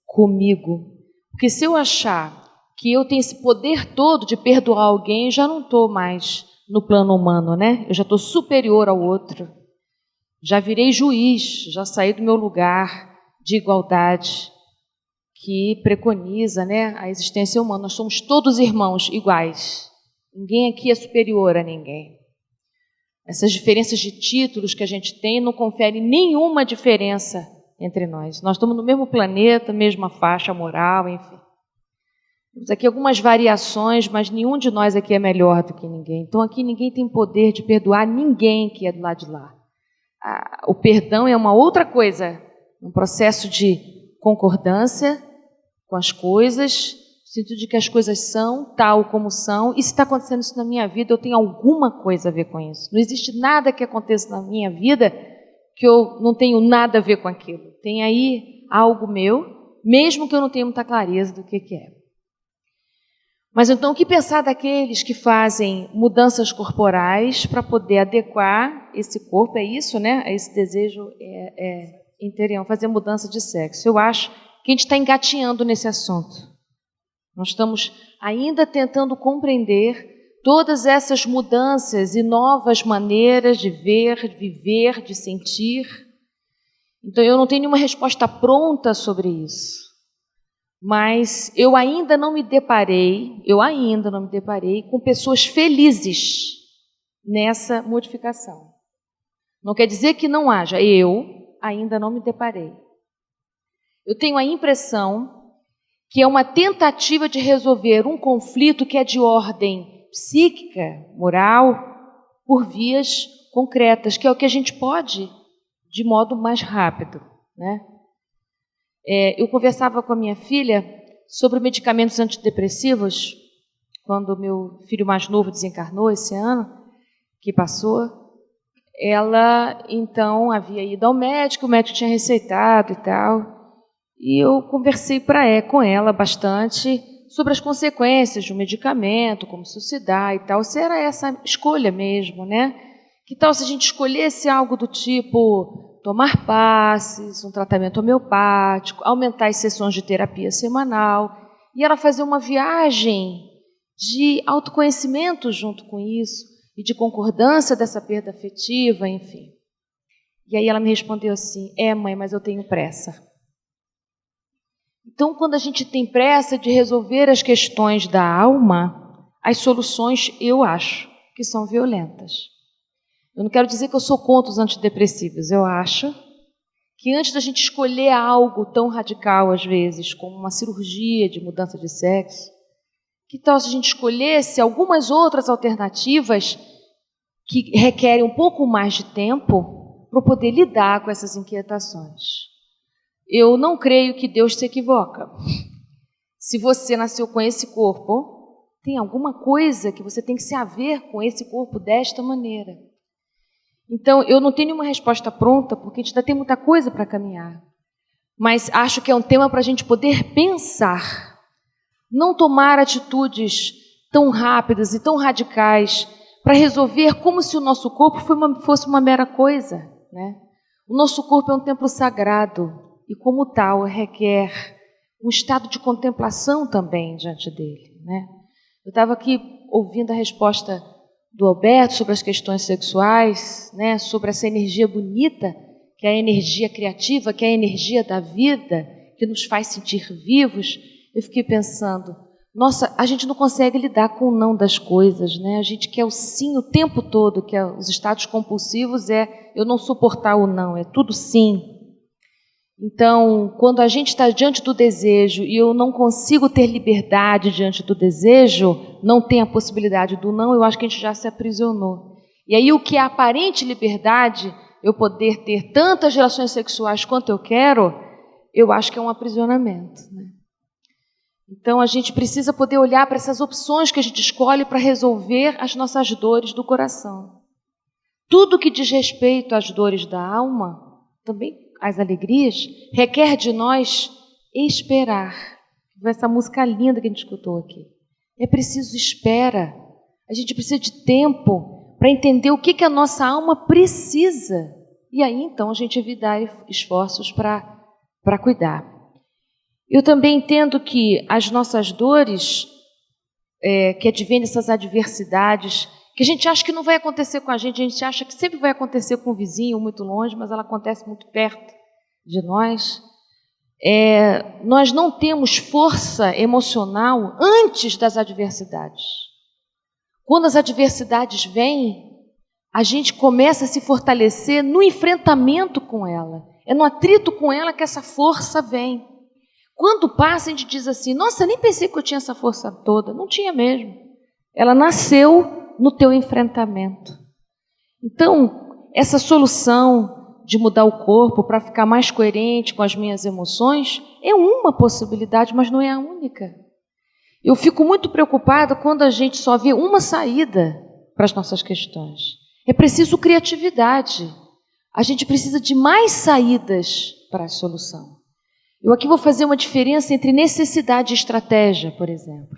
comigo, porque se eu achar que eu tenho esse poder todo de perdoar alguém, já não estou mais no plano humano, né? Eu já estou superior ao outro. Já virei juiz, já saí do meu lugar de igualdade que preconiza, né, a existência humana. Nós somos todos irmãos iguais. Ninguém aqui é superior a ninguém. Essas diferenças de títulos que a gente tem não conferem nenhuma diferença entre nós. Nós estamos no mesmo planeta, mesma faixa moral, enfim. Temos aqui algumas variações, mas nenhum de nós aqui é melhor do que ninguém. Então aqui ninguém tem poder de perdoar ninguém que é do lado de lá. O perdão é uma outra coisa, um processo de concordância com as coisas, no sentido de que as coisas são tal como são, e se está acontecendo isso na minha vida, eu tenho alguma coisa a ver com isso. Não existe nada que aconteça na minha vida que eu não tenho nada a ver com aquilo. Tem aí algo meu, mesmo que eu não tenha muita clareza do que é. Mas então, o que pensar daqueles que fazem mudanças corporais para poder adequar esse corpo? É isso, né? Esse desejo interior, fazer mudança de sexo. Eu acho que a gente está engatinhando nesse assunto. Nós estamos ainda tentando compreender todas essas mudanças e novas maneiras de ver, de viver, de sentir. Então, eu não tenho nenhuma resposta pronta sobre isso. Mas eu ainda não me deparei com pessoas felizes nessa modificação. Não quer dizer que não haja. Eu ainda não me deparei. Eu tenho a impressão que é uma tentativa de resolver um conflito que é de ordem psíquica, moral, por vias concretas, que é o que a gente pode de modo mais rápido, né? Eu conversava com a minha filha sobre medicamentos antidepressivos quando meu filho mais novo desencarnou esse ano, que passou. Ela, então, havia ido ao médico, o médico tinha receitado e tal, e eu conversei com ela bastante sobre as consequências de um medicamento, como suicidar e tal, se era essa escolha mesmo, né? Que tal se a gente escolhesse algo do tipo tomar passes, um tratamento homeopático, aumentar as sessões de terapia semanal, e ela fazer uma viagem de autoconhecimento junto com isso, e de concordância dessa perda afetiva, enfim. E aí ela me respondeu assim: mãe, mas eu tenho pressa. Então, quando a gente tem pressa de resolver as questões da alma, as soluções, eu acho, que são violentas. Eu não quero dizer que eu sou contra os antidepressivos, eu acho que antes da gente escolher algo tão radical, às vezes, como uma cirurgia de mudança de sexo, que tal se a gente escolhesse algumas outras alternativas que requerem um pouco mais de tempo para poder lidar com essas inquietações? Eu não creio que Deus se equivoca. Se você nasceu com esse corpo, tem alguma coisa que você tem que se haver com esse corpo desta maneira. Então, eu não tenho nenhuma resposta pronta, porque a gente ainda tem muita coisa para caminhar. Mas acho que é um tema para a gente poder pensar. Não tomar atitudes tão rápidas e tão radicais para resolver como se o nosso corpo fosse uma mera coisa, né? O nosso corpo é um templo sagrado e, como tal, requer um estado de contemplação também diante dele, né? Eu estava aqui ouvindo a resposta do Alberto sobre as questões sexuais, né? Sobre essa energia bonita, que é a energia criativa, que é a energia da vida, que nos faz sentir vivos. Eu fiquei pensando, nossa, a gente não consegue lidar com o não das coisas, né? A gente quer o sim o tempo todo, que os estados compulsivos eu não suportar o não, é tudo sim. Então, quando a gente está diante do desejo e eu não consigo ter liberdade diante do desejo, não tem a possibilidade do não, eu acho que a gente já se aprisionou. E aí o que é aparente liberdade, eu poder ter tantas relações sexuais quanto eu quero, eu acho que é um aprisionamento, né? Então, a gente precisa poder olhar para essas opções que a gente escolhe para resolver as nossas dores do coração. Tudo que diz respeito às dores da alma, também às alegrias, requer de nós esperar. Essa música linda que a gente escutou aqui. É preciso espera. A gente precisa de tempo para entender o que a nossa alma precisa. E aí, então, a gente evitar esforços para cuidar. Eu também entendo que as nossas dores, que advêm dessas adversidades, que a gente acha que não vai acontecer com a gente acha que sempre vai acontecer com o vizinho muito longe, mas ela acontece muito perto de nós. Nós não temos força emocional antes das adversidades. Quando as adversidades vêm, a gente começa a se fortalecer no enfrentamento com ela. É no atrito com ela que essa força vem. Quando passa, a gente diz assim, nossa, nem pensei que eu tinha essa força toda. Não tinha mesmo. Ela nasceu no teu enfrentamento. Então, essa solução de mudar o corpo para ficar mais coerente com as minhas emoções é uma possibilidade, mas não é a única. Eu fico muito preocupada quando a gente só vê uma saída para as nossas questões. É preciso criatividade. A gente precisa de mais saídas para a solução. Eu aqui vou fazer uma diferença entre necessidade e estratégia, por exemplo.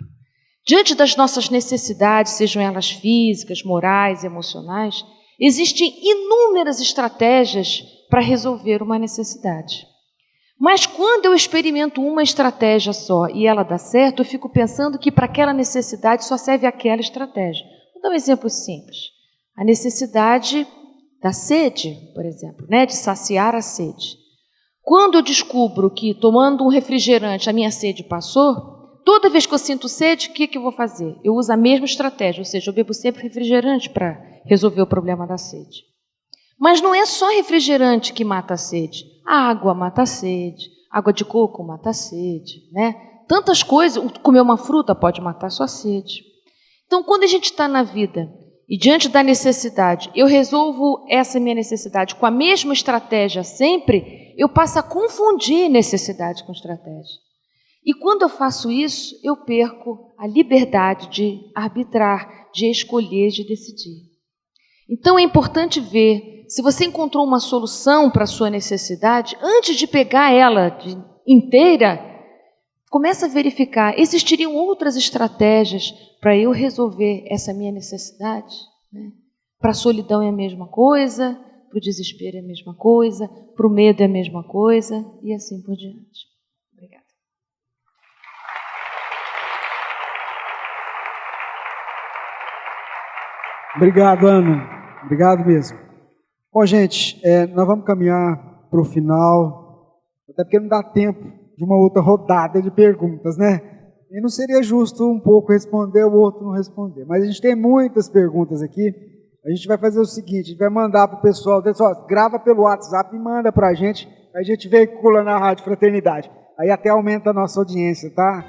Diante das nossas necessidades, sejam elas físicas, morais, emocionais, existem inúmeras estratégias para resolver uma necessidade. Mas quando eu experimento uma estratégia só e ela dá certo, eu fico pensando que para aquela necessidade só serve aquela estratégia. Vou dar um exemplo simples. A necessidade da sede, por exemplo, né, de saciar a sede. Quando eu descubro que tomando um refrigerante a minha sede passou, toda vez que eu sinto sede, o que eu vou fazer? Eu uso a mesma estratégia, ou seja, eu bebo sempre refrigerante para resolver o problema da sede. Mas não é só refrigerante que mata a sede. A água mata a sede, água de coco mata a sede, né? Tantas coisas, comer uma fruta pode matar a sua sede. Então, quando a gente está na vida e diante da necessidade, eu resolvo essa minha necessidade com a mesma estratégia sempre, eu passo a confundir necessidade com estratégia. E quando eu faço isso, eu perco a liberdade de arbitrar, de escolher, de decidir. Então é importante ver, se você encontrou uma solução para a sua necessidade, antes de pegar ela inteira, começa a verificar, existiriam outras estratégias para eu resolver essa minha necessidade? Né? Para a solidão é a mesma coisa, para o desespero é a mesma coisa, para o medo é a mesma coisa, e assim por diante. Obrigada. Obrigado, Ana. Obrigado mesmo. Bom, gente, nós vamos caminhar para o final, até porque não dá tempo de uma outra rodada de perguntas, né? E não seria justo um pouco responder, o outro não responder. Mas a gente tem muitas perguntas aqui. A gente vai fazer o seguinte, a gente vai mandar para o pessoal, grava pelo WhatsApp e manda para a gente veicula na Rádio Fraternidade. Aí até aumenta a nossa audiência, tá?